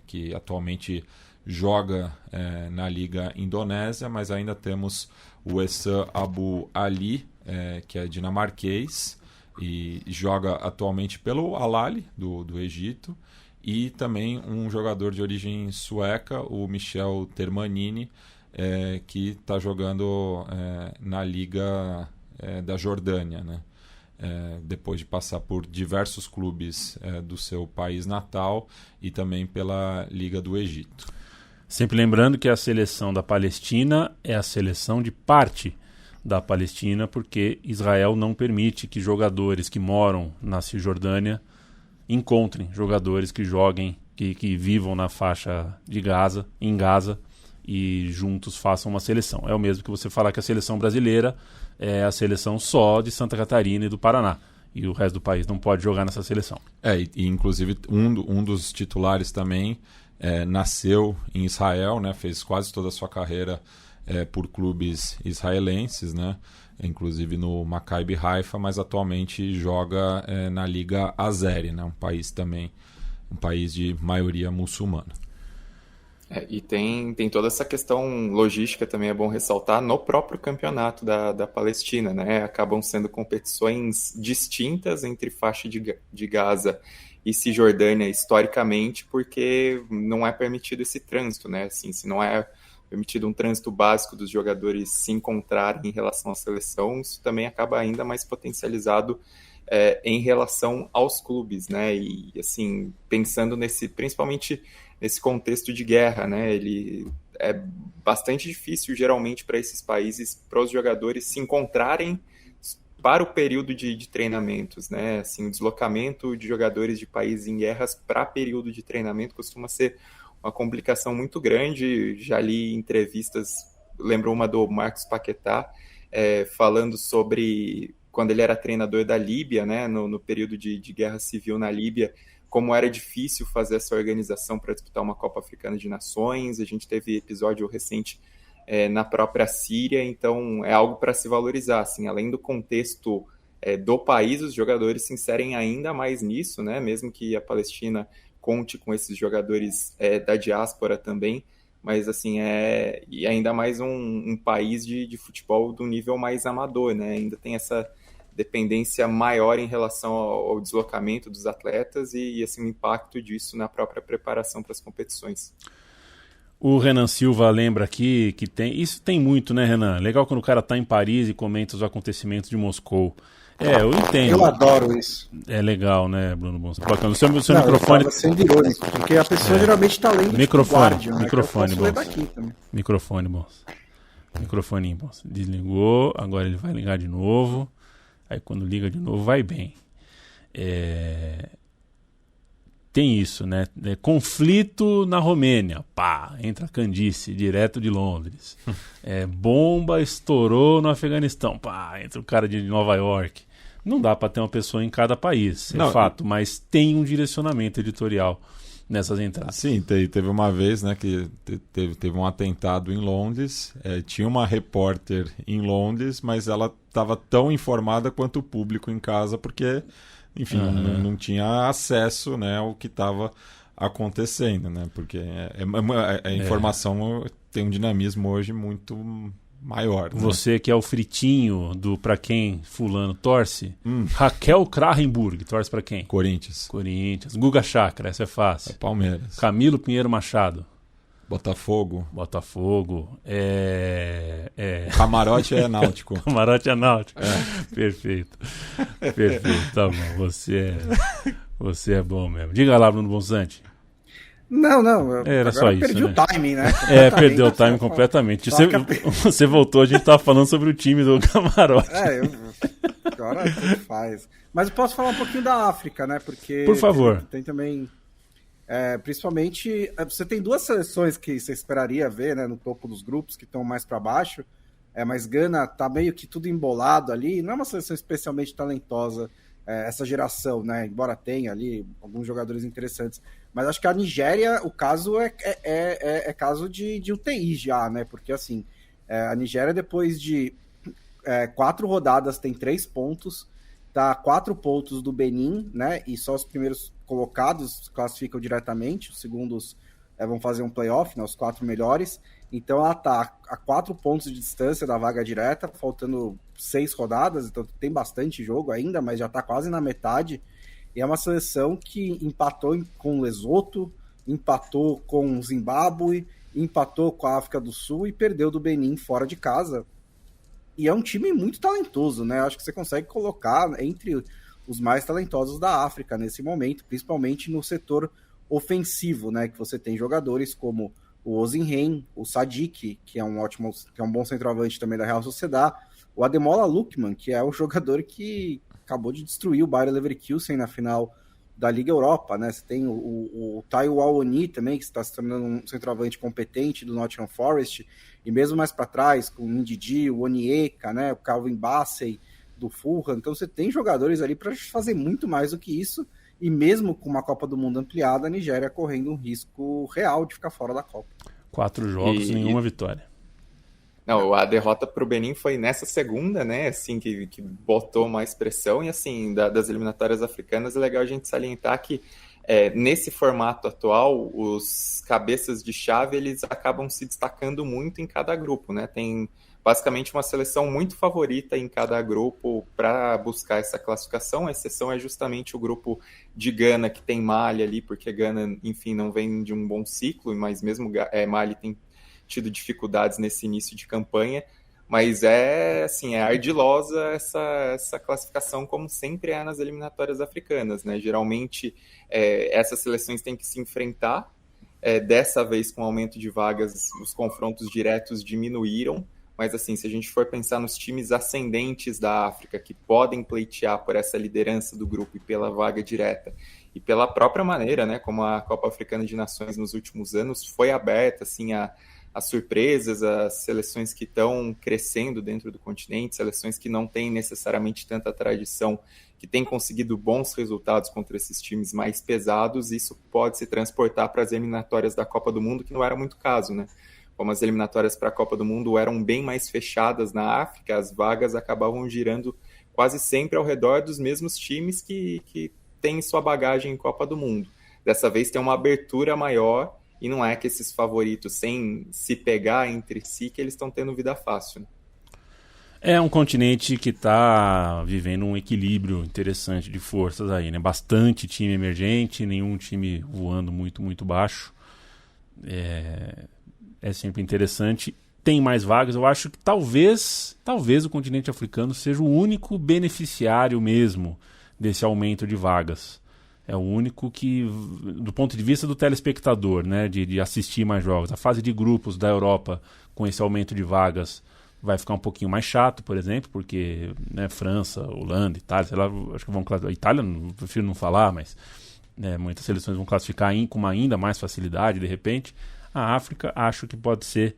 Speaker 3: que atualmente joga na Liga Indonésia, mas ainda temos o Essam Abu Ali, que é dinamarquês e joga atualmente pelo Al-Ahly do Egito, e também um jogador de origem sueca, o Michel Termanini, que está jogando na Liga da Jordânia, né? Depois de passar por diversos clubes do seu país natal e também pela Liga do Egito.
Speaker 2: Sempre lembrando que a seleção da Palestina é a seleção de parte da Palestina, porque Israel não permite que jogadores que moram na Cisjordânia encontrem jogadores que joguem, que vivam na faixa de Gaza, em Gaza, e juntos façam uma seleção. É o mesmo que você falar que a seleção brasileira é a seleção só de Santa Catarina e do Paraná, e o resto do país não pode jogar nessa seleção.
Speaker 3: E inclusive um dos titulares também nasceu em Israel, né, fez quase toda a sua carreira por clubes israelenses, né, inclusive no Maccabi Haifa, mas atualmente joga na Liga Azeri, né, um país de maioria muçulmana.
Speaker 6: E tem toda essa questão logística também, é bom ressaltar, no próprio campeonato da Palestina, né? Acabam sendo competições distintas entre faixa de Gaza e Cisjordânia historicamente, porque não é permitido esse trânsito, né? Assim, se não é permitido um trânsito básico dos jogadores se encontrarem em relação à seleção, isso também acaba ainda mais potencializado em relação aos clubes, né? E assim, pensando principalmente nesse contexto de guerra, né? Ele é bastante difícil geralmente para esses países, para os jogadores se encontrarem para o período de treinamentos, né? Assim, o deslocamento de jogadores de países em guerras para período de treinamento costuma ser uma complicação muito grande. Já li entrevistas, lembro uma do Marcos Paquetá, falando sobre quando ele era treinador da Líbia, né, no período de guerra civil na Líbia, como era difícil fazer essa organização para disputar uma Copa Africana de Nações. A gente teve episódio recente na própria Síria, então é algo para se valorizar. Assim, além do contexto do país, os jogadores se inserem ainda mais nisso, né, mesmo que a Palestina conte com esses jogadores da diáspora também, mas assim, e ainda mais um país de futebol do nível mais amador, né, ainda tem essa dependência maior em relação ao deslocamento dos atletas e assim, o impacto disso na própria preparação para as competições.
Speaker 2: O Renan Silva lembra aqui que tem... Isso tem muito, né, Renan? Legal quando o cara tá em Paris e comenta os acontecimentos de Moscou. Eu entendo.
Speaker 4: Eu adoro isso.
Speaker 2: É legal, né, Bruno Bon? Bacana. O seu
Speaker 4: Não,
Speaker 2: microfone...
Speaker 4: eu tava sendo irônico, porque a pessoa geralmente tá lendo
Speaker 2: Microfone,
Speaker 4: Guardian,
Speaker 2: microfone,
Speaker 4: né, que eu posso ler
Speaker 2: bom.
Speaker 4: daqui também.
Speaker 2: Microfone, bom. Microfoninho, bom. Desligou, agora ele vai ligar de novo. Aí quando liga de novo, vai bem. Tem isso, né? Conflito na Romênia. Pá, entra Candice, direto de Londres. Bomba estourou no Afeganistão. Pá, entra o cara de Nova York. Não dá para ter uma pessoa em cada país, é fato, mas tem um direcionamento editorial nessas entradas.
Speaker 3: Sim, teve uma vez, né, que teve um atentado em Londres, tinha uma repórter em Londres, mas ela estava tão informada quanto o público em casa, porque, enfim, não tinha acesso, né, ao que estava acontecendo, né, porque a informação tem um dinamismo hoje muito maior. Né?
Speaker 2: Você que é o fritinho do pra quem fulano torce, Raquel Krahenburg, torce pra quem?
Speaker 3: Corinthians.
Speaker 2: Guga Chakra, essa é fácil.
Speaker 3: Palmeiras.
Speaker 2: Camilo Pinheiro Machado.
Speaker 3: Botafogo. Camarote é Náutico.
Speaker 2: Camarote é Náutico. Perfeito, tá bom. Você é bom mesmo. Diga lá, Bruno Bonsante.
Speaker 4: Não.
Speaker 2: Era
Speaker 4: agora
Speaker 2: só
Speaker 4: eu perdi
Speaker 2: isso, né?
Speaker 4: o timing, né?
Speaker 2: Perdeu o timing completamente. Você voltou, a gente tava falando sobre o time do Camarote.
Speaker 4: Agora tudo faz. Mas eu posso falar um pouquinho da África, né? Porque
Speaker 2: por favor.
Speaker 4: Tem também... principalmente, você tem duas seleções que você esperaria ver, né, no topo dos grupos, que estão mais para baixo, mas Gana tá meio que tudo embolado ali, não é uma seleção especialmente talentosa, essa geração, né, embora tenha ali alguns jogadores interessantes, mas acho que a Nigéria, o caso é caso de UTI já, né, porque assim, a Nigéria depois de 4 rodadas tem 3 pontos, tá a 4 pontos do Benin, né, e só os primeiros colocados classificam diretamente, os segundos vão fazer um playoff, né, os 4 melhores, então ela tá a 4 pontos de distância da vaga direta, faltando 6 rodadas, então tem bastante jogo ainda, mas já tá quase na metade, e é uma seleção que empatou com o Lesoto, empatou com o Zimbábue, empatou com a África do Sul e perdeu do Benin fora de casa, e é um time muito talentoso, né, acho que você consegue colocar entre os mais talentosos da África nesse momento, principalmente no setor ofensivo, né, que você tem jogadores como o Osimhen, o Sadiq, que é um bom centroavante também da Real Sociedad, o Ademola Lookman, que é o jogador que acabou de destruir o Bayer Leverkusen na final da Liga Europa, né, você tem o Taiwo Awoniyi também, que está se tornando um centroavante competente do Nottingham Forest, e mesmo mais para trás, com o Ndidi, o Onyeka, né, o Calvin Bassey, do Fulham, então você tem jogadores ali para fazer muito mais do que isso, e mesmo com uma Copa do Mundo ampliada, a Nigéria correndo um risco real de ficar fora da Copa.
Speaker 2: 4 jogos, nenhuma vitória.
Speaker 6: Não, a derrota para o Benin foi nessa segunda, né, assim, que botou mais pressão, e assim, das eliminatórias africanas é legal a gente salientar que nesse formato atual, os cabeças de chave, eles acabam se destacando muito em cada grupo, né, tem basicamente uma seleção muito favorita em cada grupo para buscar essa classificação. A exceção é justamente o grupo de Gana, que tem Mali ali, porque Gana, enfim, não vem de um bom ciclo, mas mesmo Mali tem tido dificuldades nesse início de campanha. Mas é ardilosa essa classificação, como sempre é nas eliminatórias africanas, né? Geralmente, essas seleções têm que se enfrentar. Dessa vez, com o aumento de vagas, os confrontos diretos diminuíram. Mas, assim, se a gente for pensar nos times ascendentes da África, que podem pleitear por essa liderança do grupo e pela vaga direta, e pela própria maneira, né, como a Copa Africana de Nações nos últimos anos foi aberta, assim, a surpresas, as seleções que estão crescendo dentro do continente, seleções que não têm necessariamente tanta tradição, que têm conseguido bons resultados contra esses times mais pesados, isso pode se transportar para as eliminatórias da Copa do Mundo, que não era muito caso, né? Como as eliminatórias para a Copa do Mundo eram bem mais fechadas na África, as vagas acabavam girando quase sempre ao redor dos mesmos times que têm sua bagagem em Copa do Mundo. Dessa vez tem uma abertura maior e não é que esses favoritos, sem se pegar entre si, que eles estão tendo vida fácil. Né?
Speaker 2: É um continente que está vivendo um equilíbrio interessante de forças aí, né? Bastante time emergente, nenhum time voando muito, muito baixo. é sempre interessante. Tem mais vagas, eu acho que talvez o continente africano seja o único beneficiário mesmo desse aumento de vagas. É o único que, do ponto de vista do telespectador, né, de assistir mais jogos. A fase de grupos da Europa, com esse aumento de vagas, vai ficar um pouquinho mais chato, por exemplo, porque, né, França, Holanda, Itália, sei lá, acho que vão classificar. Itália, prefiro não falar, mas muitas seleções vão classificar com ainda mais facilidade, de repente. A África, acho que pode ser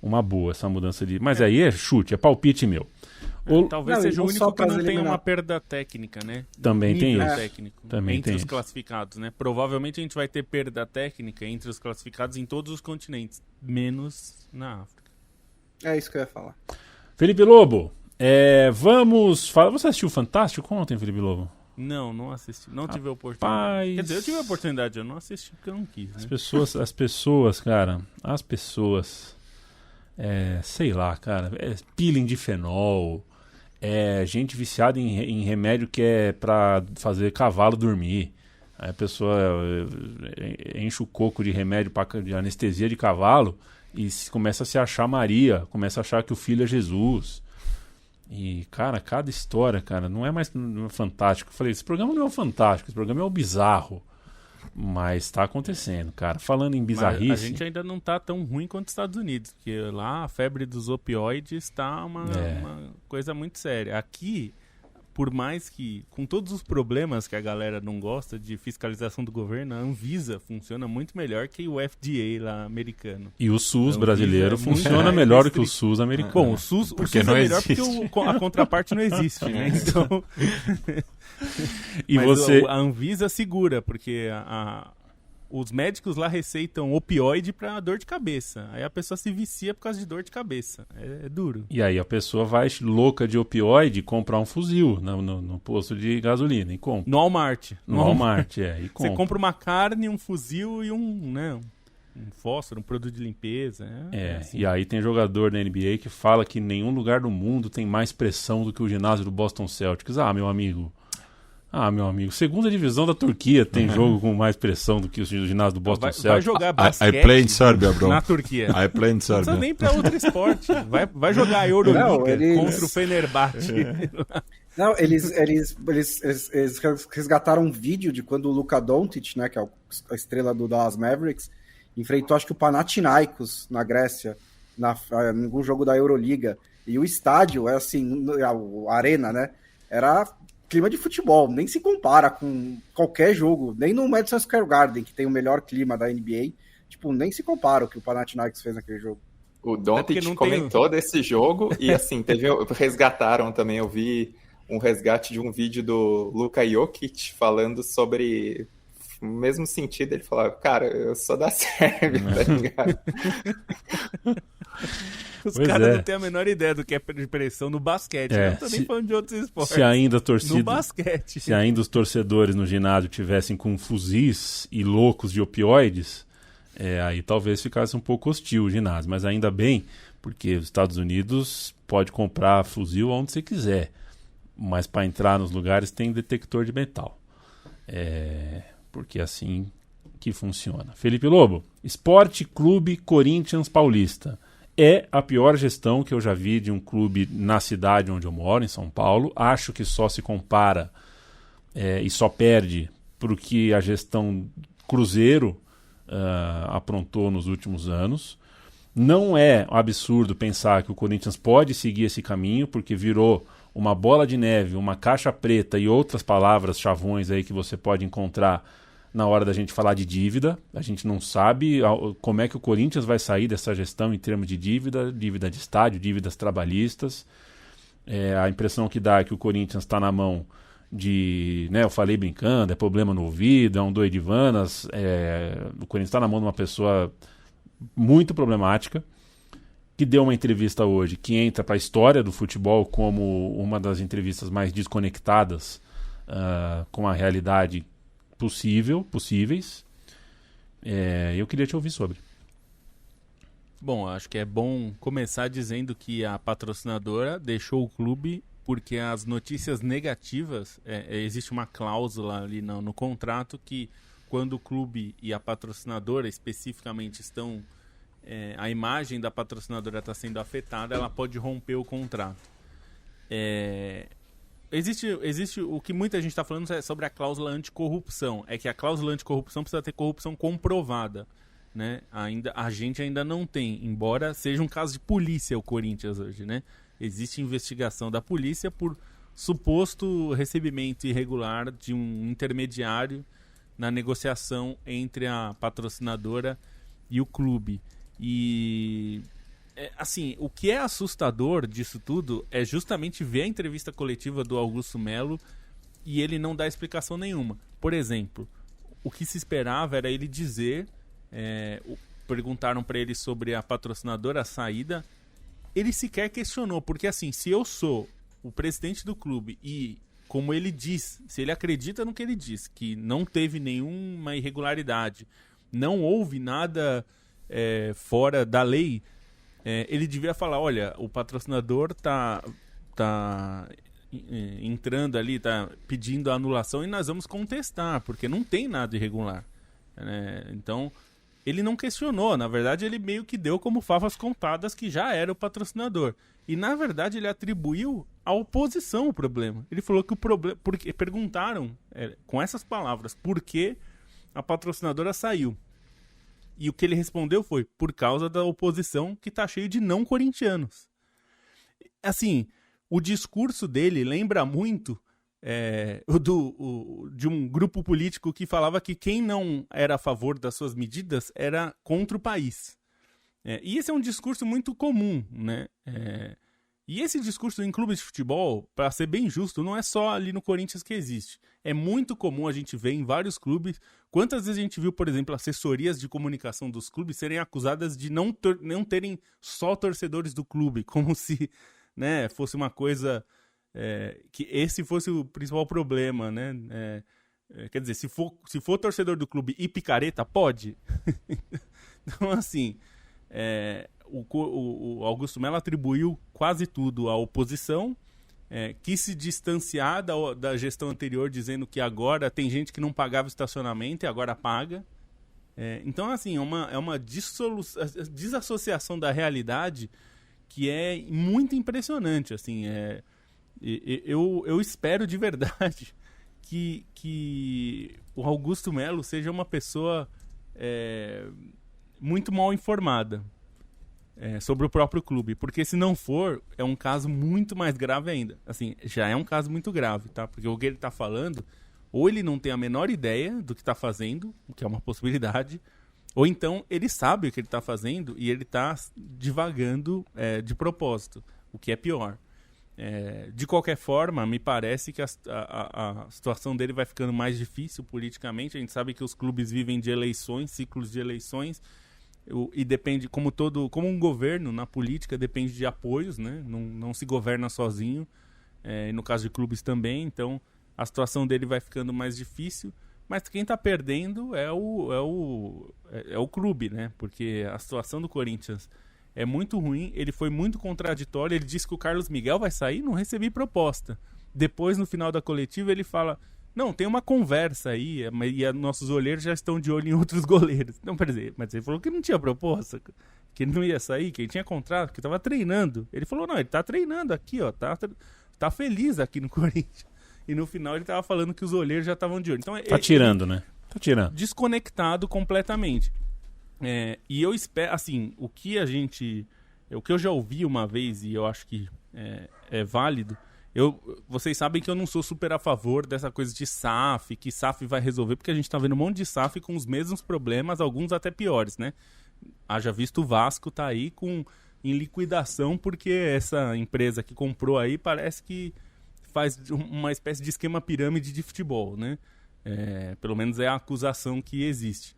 Speaker 2: uma boa essa mudança de... Mas aí é chute, é palpite meu.
Speaker 5: Talvez seja o único que não tenha uma perda técnica, né?
Speaker 2: Também tem isso.
Speaker 5: Técnico,
Speaker 2: Também
Speaker 5: entre
Speaker 2: tem
Speaker 5: os
Speaker 2: isso.
Speaker 5: classificados, né? Provavelmente a gente vai ter perda técnica entre os classificados em todos os continentes, menos na África.
Speaker 4: É isso que eu ia falar.
Speaker 2: Felipe Lobo, vamos falar... Você assistiu o Fantástico ontem, Felipe Lobo?
Speaker 5: Não assisti. Não tive a oportunidade. Quer dizer, eu tive a oportunidade, eu não assisti porque eu não quis, né?
Speaker 2: As pessoas, cara, sei lá, cara, peeling de fenol, gente viciada em remédio que é pra fazer cavalo dormir. Aí a pessoa enche o coco de remédio de anestesia de cavalo e começa a se achar Maria, começa a achar que o filho é Jesus. E, cara, cada história, cara, não é mais fantástico. Eu falei, esse programa não é o fantástico, esse programa é o bizarro. Mas tá acontecendo, cara. Falando em bizarrice...
Speaker 5: Mas a gente ainda não tá tão ruim quanto os Estados Unidos, porque lá a febre dos opioides tá uma coisa muito séria. Aqui, por mais que, com todos os problemas que a galera não gosta de fiscalização do governo, a Anvisa funciona muito melhor que o FDA lá americano.
Speaker 2: E o SUS brasileiro funciona melhor do que o SUS americano.
Speaker 5: Bom, o SUS é melhor porque a contraparte não existe, né? Então... Mas a Anvisa segura, porque os médicos lá receitam opioide pra dor de cabeça. Aí a pessoa se vicia por causa de dor de cabeça. É duro.
Speaker 2: E aí a pessoa vai louca de opioide comprar um fuzil no posto de gasolina e compra.
Speaker 5: No Walmart.
Speaker 2: No Walmart, e compra.
Speaker 5: Você compra uma carne, um fuzil e um fósforo, um produto de limpeza. Assim.
Speaker 2: E aí tem jogador da NBA que fala que nenhum lugar do mundo tem mais pressão do que o ginásio do Boston Celtics. Meu amigo, segunda divisão da Turquia tem jogo com mais pressão do que o ginásio do Boston Celtics.
Speaker 5: Vai jogar basquete
Speaker 3: I play in Serbia, bro.
Speaker 5: na Turquia.
Speaker 3: I play in Serbia.
Speaker 5: Não precisa nem pra outro esporte. Vai jogar a Euroliga contra o Fenerbahçe.
Speaker 4: Não, eles resgataram um vídeo de quando o Luka Doncic, né, que é a estrela do Dallas Mavericks, enfrentou, acho que o Panathinaikos na Grécia, em algum jogo da Euroliga. E o estádio, assim, a arena, né, era clima de futebol, nem se compara com qualquer jogo, nem no Madison Square Garden, que tem o melhor clima da NBA, tipo, nem se compara o que o Panathinaikos fez naquele jogo.
Speaker 6: O Doncic comentou desse jogo e, assim, resgataram também, eu vi um resgate de um vídeo do Luka Jokic falando sobre o mesmo sentido, ele falava, cara, eu sou da Sérvia, tá ligado?
Speaker 5: Os caras não têm a menor ideia do que é pressão no basquete. Eu não tô nem falando de outros esportes.
Speaker 2: Se ainda a torcida,
Speaker 5: no basquete.
Speaker 2: Se ainda os torcedores no ginásio tivessem com fuzis e loucos de opioides, aí talvez ficasse um pouco hostil o ginásio. Mas ainda bem, porque os Estados Unidos pode comprar fuzil onde você quiser. Mas para entrar nos lugares tem detector de metal. Porque é assim que funciona. Felipe Lobo, Esporte Clube Corinthians Paulista. É a pior gestão que eu já vi de um clube na cidade onde eu moro, em São Paulo. Acho que só se compara e só perde porque a gestão Cruzeiro aprontou nos últimos anos. Não é absurdo pensar que o Corinthians pode seguir esse caminho, porque virou uma bola de neve, uma caixa preta e outras palavras chavões aí que você pode encontrar na hora da gente falar de dívida. A gente não sabe como é que o Corinthians vai sair dessa gestão em termos de dívida de estádio, dívidas trabalhistas. A impressão que dá é que o Corinthians está na mão de... eu falei brincando, é problema no ouvido, é um doidivanas. O Corinthians está na mão de uma pessoa muito problemática, que deu uma entrevista hoje que entra para a história do futebol como uma das entrevistas mais desconectadas com a realidade possíveis. Eu queria te ouvir sobre.
Speaker 5: Bom, acho que é bom começar dizendo que a patrocinadora deixou o clube porque as notícias negativas, existe uma cláusula ali no contrato que quando o clube e a patrocinadora especificamente estão a imagem da patrocinadora está sendo afetada, ela pode romper o contrato. Existe o que muita gente está falando é sobre a cláusula anticorrupção. É que a cláusula anticorrupção precisa ter corrupção comprovada, né? A gente ainda não tem, embora seja um caso de polícia o Corinthians hoje, né? Existe investigação da polícia por suposto recebimento irregular de um intermediário na negociação entre a patrocinadora e o clube. E assim, o que é assustador disso tudo é justamente ver a entrevista coletiva do Augusto Melo e ele não dá explicação nenhuma. Por exemplo, o que se esperava era ele dizer, perguntaram para ele sobre a patrocinadora, a saída, ele sequer questionou, porque assim, se eu sou o presidente do clube e, como ele diz, se ele acredita no que ele diz, que não teve nenhuma irregularidade, não houve nada fora da lei, ele devia falar, olha, o patrocinador tá entrando ali, tá pedindo a anulação e nós vamos contestar, porque não tem nada irregular. Então, ele não questionou, na verdade ele meio que deu como favas contadas que já era o patrocinador. E na verdade ele atribuiu à oposição o problema. Ele falou que o problema, porque perguntaram com essas palavras, por que a patrocinadora saiu? E o que ele respondeu foi, por causa da oposição que tá cheio de não corintianos. Assim, o discurso dele lembra muito de um grupo político que falava que quem não era a favor das suas medidas era contra o país. E esse é um discurso muito comum, né? E esse discurso em clubes de futebol, para ser bem justo, não é só ali no Corinthians que existe. É muito comum a gente ver em vários clubes. Quantas vezes a gente viu, por exemplo, assessorias de comunicação dos clubes serem acusadas de não terem só torcedores do clube, como se, né, fosse uma coisa que esse fosse o principal problema, né? Quer dizer, se for torcedor do clube e picareta, pode. Então, assim, o Augusto Melo atribuiu quase tudo à oposição, quis se distanciar da gestão anterior, dizendo que agora tem gente que não pagava estacionamento e agora paga. Então, assim, é uma desassociação da realidade que é muito impressionante. Assim, eu espero de verdade que o Augusto Melo seja uma pessoa muito mal informada sobre o próprio clube, porque se não for, é um caso muito mais grave ainda. Assim, já é um caso muito grave, tá? Porque o que ele tá falando, ou ele não tem a menor ideia do que tá fazendo, o que é uma possibilidade, ou então ele sabe o que ele tá fazendo e ele tá divagando de propósito, o que é pior. De qualquer forma, me parece que a situação dele vai ficando mais difícil politicamente. A gente sabe que os clubes vivem de eleições, ciclos de eleições, e depende, como um governo na política, depende de apoios, né? Não se governa sozinho, e no caso de clubes também. Então a situação dele vai ficando mais difícil, mas quem está perdendo é o clube, né? Porque a situação do Corinthians é muito ruim, ele foi muito contraditório. Ele disse que o Carlos Miguel vai sair, não recebi proposta. Depois, no final da coletiva, ele fala, não, tem uma conversa aí, e nossos olheiros já estão de olho em outros goleiros. Não, mas ele falou que não tinha proposta, que ele não ia sair, que ele tinha contrato, que estava treinando. Ele falou, não, ele está treinando aqui, ó, tá feliz aqui no Corinthians. E no final ele estava falando que os olheiros já estavam de olho. Então,
Speaker 2: tá tirando, né? Tá tirando.
Speaker 5: Desconectado completamente. E eu espero, assim, o que eu já ouvi uma vez, e eu acho que é válido, vocês sabem que eu não sou super a favor dessa coisa de SAF, que SAF vai resolver, porque a gente tá vendo um monte de SAF com os mesmos problemas, alguns até piores, né? Haja visto o Vasco tá aí em liquidação, porque essa empresa que comprou aí parece que faz uma espécie de esquema pirâmide de futebol, né? Pelo menos é a acusação que existe.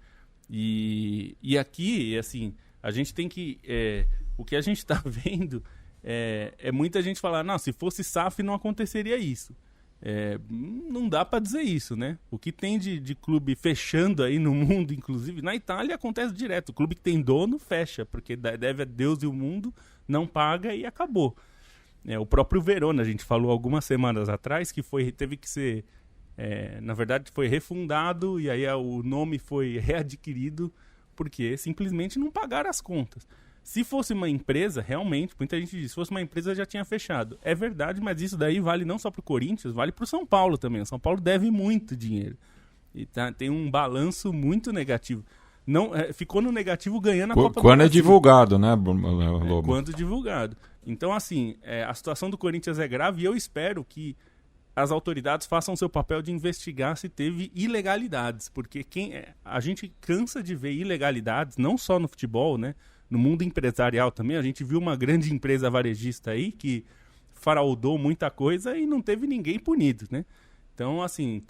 Speaker 5: E aqui, assim, a gente tem que... o que a gente está vendo é muita gente falar, não, se fosse SAF não aconteceria isso. Não dá para dizer isso, né? O que tem de clube fechando aí no mundo, inclusive, na Itália acontece direto. O clube que tem dono fecha, porque deve a Deus e o mundo, não paga e acabou. O próprio Verona, a gente falou algumas semanas atrás, que teve que ser... na verdade foi refundado e aí o nome foi readquirido porque simplesmente não pagaram as contas. Se fosse uma empresa, realmente, muita gente diz, se fosse uma empresa já tinha fechado. É verdade, mas isso daí vale não só para o Corinthians, vale para o São Paulo também. O São Paulo deve muito dinheiro. E tem um balanço muito negativo. Não, ficou no negativo ganhando a Copa do Brasil.
Speaker 3: Quando é divulgado, né, Lobo?
Speaker 5: Quando divulgado. Então, assim, a situação do Corinthians é grave e eu espero que as autoridades façam seu papel de investigar se teve ilegalidades. Porque a gente cansa de ver ilegalidades, não só no futebol, né? No mundo empresarial também. A gente viu uma grande empresa varejista aí que fraudou muita coisa e não teve ninguém punido, né? Então, assim,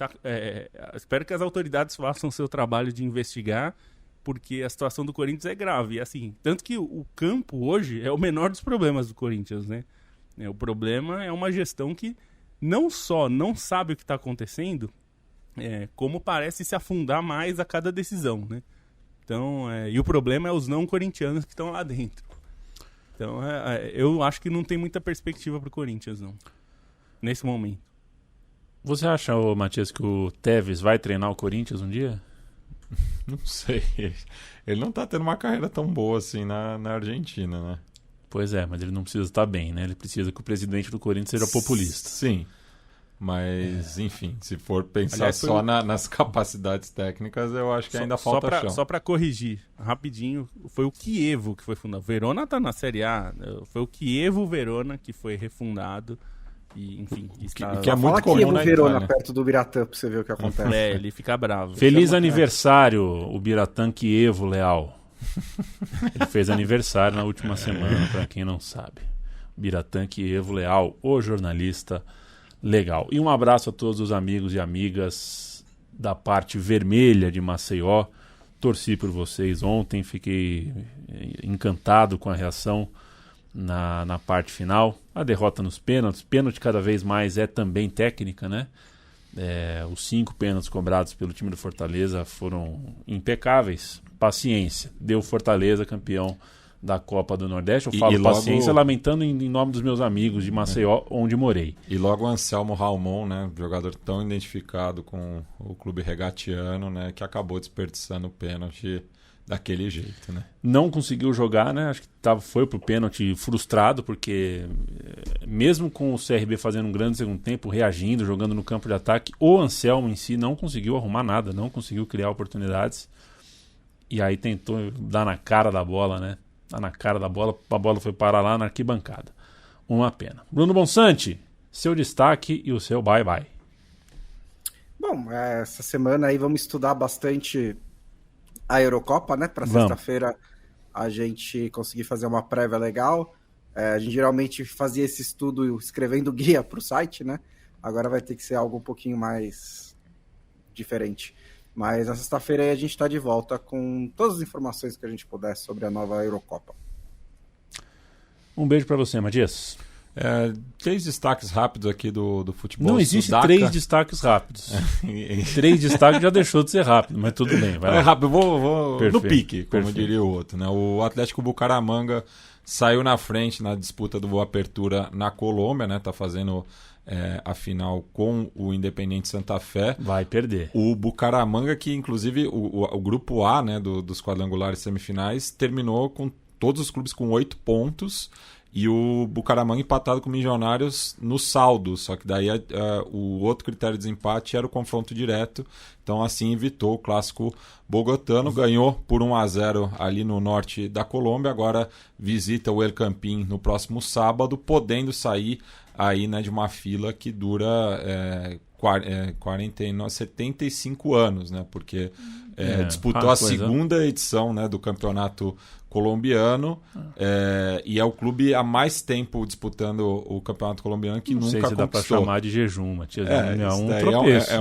Speaker 5: espero que as autoridades façam seu trabalho de investigar, porque a situação do Corinthians é grave. E, assim, tanto que o campo hoje é o menor dos problemas do Corinthians, né? O problema é uma gestão que não só não sabe o que está acontecendo, como parece se afundar mais a cada decisão, né? Então, e o problema é os não corintianos que estão lá dentro. Então, eu acho que não tem muita perspectiva para o Corinthians, não. Nesse momento.
Speaker 2: Você acha, Matias, que o Tevez vai treinar o Corinthians um dia?
Speaker 3: Não sei. Ele não tá tendo uma carreira tão boa assim na Argentina, né?
Speaker 2: Pois é, mas ele não precisa estar bem, né? Ele precisa que o presidente do Corinthians seja populista.
Speaker 3: Sim. Mas, enfim, se for pensar só nas capacidades técnicas, eu acho que ainda falta chão.
Speaker 5: Só para corrigir, rapidinho, foi o Chievo que foi fundado. Verona tá na Série A, foi o Chievo Verona que foi refundado. E, enfim,
Speaker 3: que é muito comum na
Speaker 4: Verona
Speaker 3: Itália.
Speaker 4: perto do Biratã pra você ver o que acontece.
Speaker 5: Ele fica bravo.
Speaker 2: Feliz aniversário, o Biratã Chievo Leal. Ele fez aniversário na última semana, para quem não sabe. Biratã Chievo Leal, o jornalista legal. E um abraço a todos os amigos e amigas da parte vermelha de Maceió. Torci por vocês ontem, fiquei encantado com a reação na parte final. A derrota nos pênaltis. Pênalti cada vez mais é também técnica, né? Os 5 pênaltis cobrados pelo time do Fortaleza foram impecáveis. Paciência. Deu Fortaleza campeão da Copa do Nordeste. Eu falo paciência lamentando em nome dos meus amigos de Maceió, onde morei.
Speaker 3: E logo o Anselmo Raumon, né, jogador tão identificado com o clube regatiano, né, que acabou desperdiçando o pênalti daquele jeito, né? Não
Speaker 2: conseguiu jogar, né? Acho que foi pro pênalti frustrado, porque mesmo com o CRB fazendo um grande segundo tempo, reagindo, jogando no campo de ataque, o Anselmo em si não conseguiu arrumar nada, não conseguiu criar oportunidades. E aí tentou dar na cara da bola, né? Dar na cara da bola, a bola foi parar lá na arquibancada. Uma pena. Bruno Bonsante, seu destaque e o seu bye-bye.
Speaker 4: Bom, essa semana aí vamos estudar bastante a Eurocopa, né? Para sexta-feira a gente conseguir fazer uma prévia legal. A gente geralmente fazia esse estudo escrevendo guia para o site, né? Agora vai ter que ser algo um pouquinho mais diferente. Mas na sexta-feira aí a gente está de volta com todas as informações que a gente puder sobre a nova Eurocopa.
Speaker 2: Um beijo para você, Matias.
Speaker 3: 3 destaques rápidos aqui do futebol.
Speaker 2: Não existe 3 destaques rápidos. 3 destaques já deixou de ser rápido, mas tudo bem. Vai lá.
Speaker 3: É rápido, vou
Speaker 2: perfeito,
Speaker 3: no pique, como
Speaker 2: perfeito.
Speaker 3: diria o outro. Né? O Atlético Bucaramanga saiu na frente na disputa do Boa Apertura na Colômbia, né? Tá fazendo a final com o Independiente Santa Fé.
Speaker 2: Vai perder.
Speaker 3: O Bucaramanga, que inclusive o grupo A, né, dos quadrangulares semifinais, terminou com todos os clubes com 8 pontos. E o Bucaramanga empatado com o Milionários no saldo, só que daí o outro critério de desempate era o confronto direto, então assim evitou o clássico bogotano, ganhou por 1-0 ali no norte da Colômbia, agora visita o El Campín no próximo sábado, podendo sair aí, né, de uma fila que dura 75 anos, né, porque disputou a segunda edição, né, do campeonato colombiano, e é o clube há mais tempo disputando o campeonato colombiano que nunca conquistou.
Speaker 2: Dá para chamar de jejum, Matias.
Speaker 3: É
Speaker 2: um tropeço.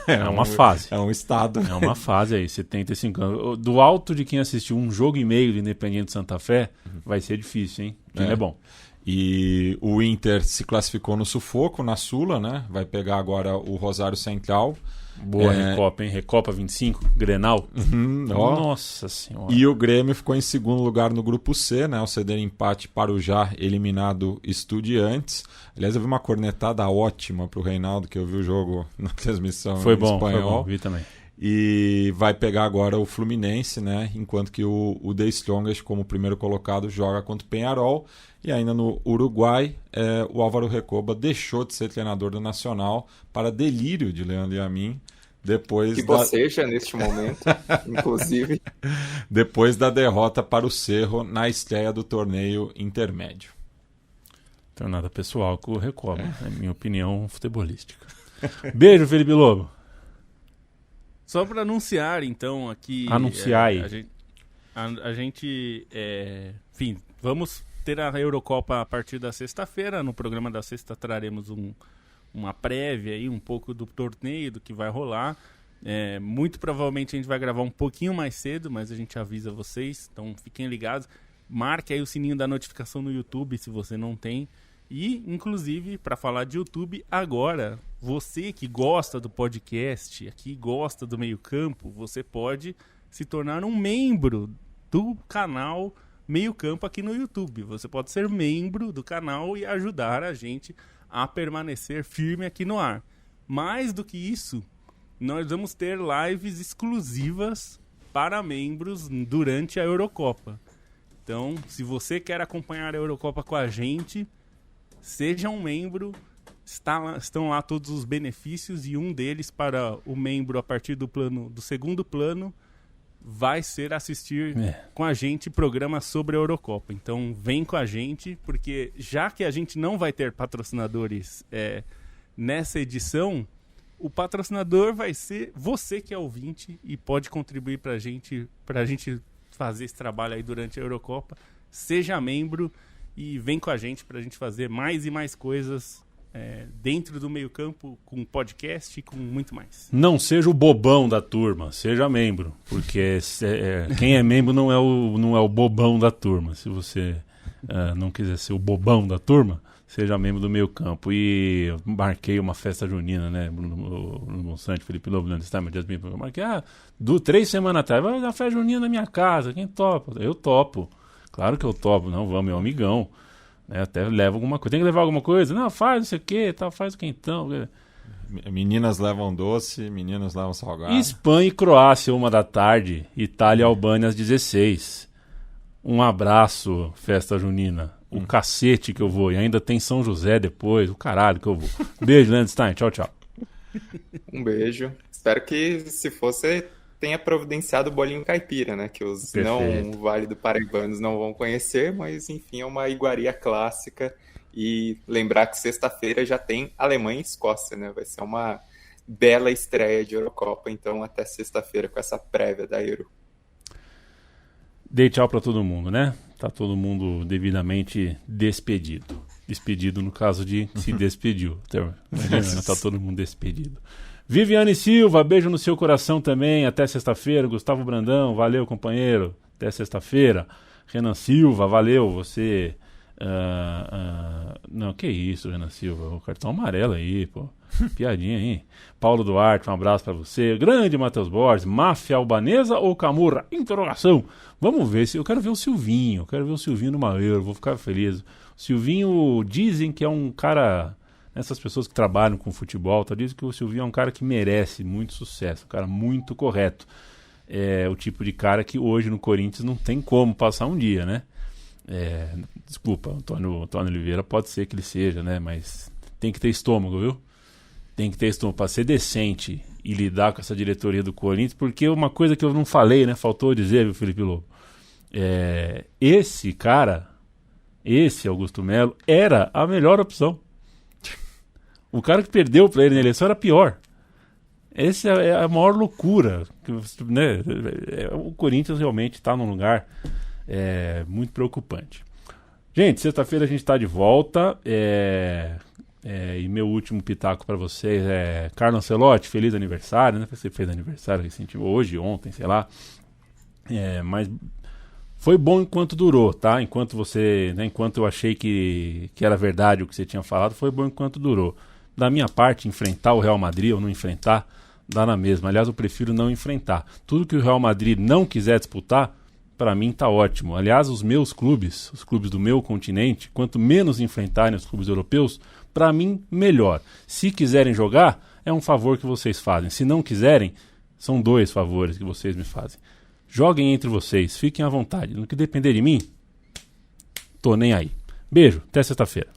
Speaker 2: É uma fase.
Speaker 3: É um estado.
Speaker 2: É uma fase aí, 75 anos. Do alto de quem assistiu 1 jogo e meio do Independiente Santa Fé, vai ser difícil, hein? O time é bom.
Speaker 3: E o Inter se classificou no sufoco, na Sula, né? Vai pegar agora o Rosário Central.
Speaker 2: Boa Recopa, hein? Recopa 25, Grenal. Nossa Senhora.
Speaker 3: E o Grêmio ficou em segundo lugar no grupo C, né? Ao ceder empate para o já eliminado Estudiantes. Aliás, eu vi uma cornetada ótima pro Reinaldo, que eu vi o jogo na transmissão
Speaker 2: foi
Speaker 3: em espanhol.
Speaker 2: Foi bom, vi também.
Speaker 3: E vai pegar agora o Fluminense, né? Enquanto que o The Strongest, como primeiro colocado, joga contra o Peñarol. E ainda no Uruguai, o Álvaro Recoba deixou de ser treinador do Nacional para delírio de Leandro Yamin. Depois
Speaker 6: que boceja neste momento, inclusive.
Speaker 3: Depois da derrota para o Cerro na estreia do torneio intermédio.
Speaker 2: Não tenho nada pessoal com o Recoba, é minha opinião futebolística. Beijo, Felipe Lobo.
Speaker 5: Só para anunciar, então, aqui...
Speaker 2: Anunciar aí.
Speaker 5: A gente, enfim, vamos ter a Eurocopa a partir da sexta-feira. No programa da sexta traremos uma prévia aí, um pouco do torneio, do que vai rolar. Muito provavelmente a gente vai gravar um pouquinho mais cedo, mas a gente avisa vocês, então fiquem ligados. Marque aí o sininho da notificação no YouTube, se você não tem. E, inclusive, para falar de YouTube, agora, você que gosta do podcast, aqui gosta do Meio Campo, você pode se tornar um membro do canal Meio Campo aqui no YouTube. Você pode ser membro do canal e ajudar a gente a permanecer firme aqui no ar. Mais do que isso, nós vamos ter lives exclusivas para membros durante a Eurocopa. Então, se você quer acompanhar a Eurocopa com a gente, seja um membro. Estão lá todos os benefícios e um deles para o membro a partir do segundo plano vai ser assistir com a gente programas sobre a Eurocopa. Então vem com a gente, porque já que a gente não vai ter patrocinadores nessa edição, o patrocinador vai ser você que é ouvinte e pode contribuir para a gente fazer esse trabalho aí durante a Eurocopa. Seja membro e vem com a gente para a gente fazer mais e mais coisas dentro do Meio Campo, com podcast e com muito mais.
Speaker 2: Não seja o bobão da turma, seja membro, porque quem é membro não é o bobão da turma. Se você não quiser ser o bobão da turma, seja membro do Meio Campo. E eu marquei uma festa junina, né? Bruno Bonsante, Felipe Lobo, Leandro Stein, eu marquei 3 semanas atrás, vai dar festa junina na minha casa, quem topa? Eu topo, claro que eu topo, não, vamos, meu amigão. Até leva alguma coisa. Tem que levar alguma coisa? Não, faz não sei o que, tal, faz o quentão.
Speaker 3: Meninas levam doce, meninos levam salgado.
Speaker 2: Espanha e Croácia, 13h. Itália e Albânia, às 16h. Um abraço, festa junina. O cacete que eu vou. E ainda tem São José depois. O caralho que eu vou. Beijo, Leandro Stein. Tchau, tchau.
Speaker 6: Um beijo. Espero que, se fosse, tenha providenciado o bolinho caipira, né? Que os
Speaker 2: Perfeito.
Speaker 6: não Vale do Paraibanos não vão conhecer, mas enfim, é uma iguaria clássica. E lembrar que sexta-feira já tem Alemanha e Escócia, né? Vai ser uma bela estreia de Eurocopa, então até sexta-feira com essa prévia da Euro.
Speaker 2: Dei tchau pra todo mundo, né? Tá todo devidamente despedido. Despedido no caso de se despediu. Imagina, tá todo mundo despedido. Viviane Silva, beijo no seu coração também, até sexta-feira. Gustavo Brandão, valeu, companheiro, até sexta-feira. Renan Silva, valeu, você... Não, que isso, Renan Silva, o cartão amarelo aí, pô, piadinha aí. Paulo Duarte, um abraço pra você. Grande Matheus Borges, máfia albanesa ou camurra? Interrogação. Vamos ver, eu quero ver o Silvinho, numa Euro, vou ficar feliz. O Silvinho, dizem que é um cara... Essas pessoas que trabalham com futebol, dizem que o Silvinho é um cara que merece muito sucesso, um cara muito correto. É o tipo de cara que hoje no Corinthians não tem como passar um dia, né? Desculpa, Antônio Oliveira pode ser que ele seja, né? Mas tem que ter estômago, viu? Tem que ter estômago para ser decente e lidar com essa diretoria do Corinthians, porque uma coisa que eu não falei, né? Faltou dizer, viu, Felipe Lobo? Esse cara, esse Augusto Melo, era a melhor opção. O cara que perdeu para ele na eleição era pior. Essa é a maior loucura, né? O Corinthians realmente está num lugar muito preocupante. Gente, sexta-feira a gente está de volta. E meu último pitaco para vocês é Carlo Ancelotti, feliz aniversário, né? Você fez aniversário recentemente, hoje, ontem, sei lá. Mas foi bom enquanto durou, tá? Enquanto você, né, enquanto eu achei que era verdade o que você tinha falado, foi bom enquanto durou. Da minha parte, enfrentar o Real Madrid ou não enfrentar, dá na mesma. Aliás, eu prefiro não enfrentar. Tudo que o Real Madrid não quiser disputar, para mim tá ótimo. Aliás, os meus clubes, os clubes do meu continente, quanto menos enfrentarem os clubes europeus, para mim, melhor. Se quiserem jogar, é um favor que vocês fazem. Se não quiserem, São 2 favores que vocês me fazem. Joguem entre vocês, fiquem à vontade. No que depender de mim, tô nem aí. Beijo, até sexta-feira.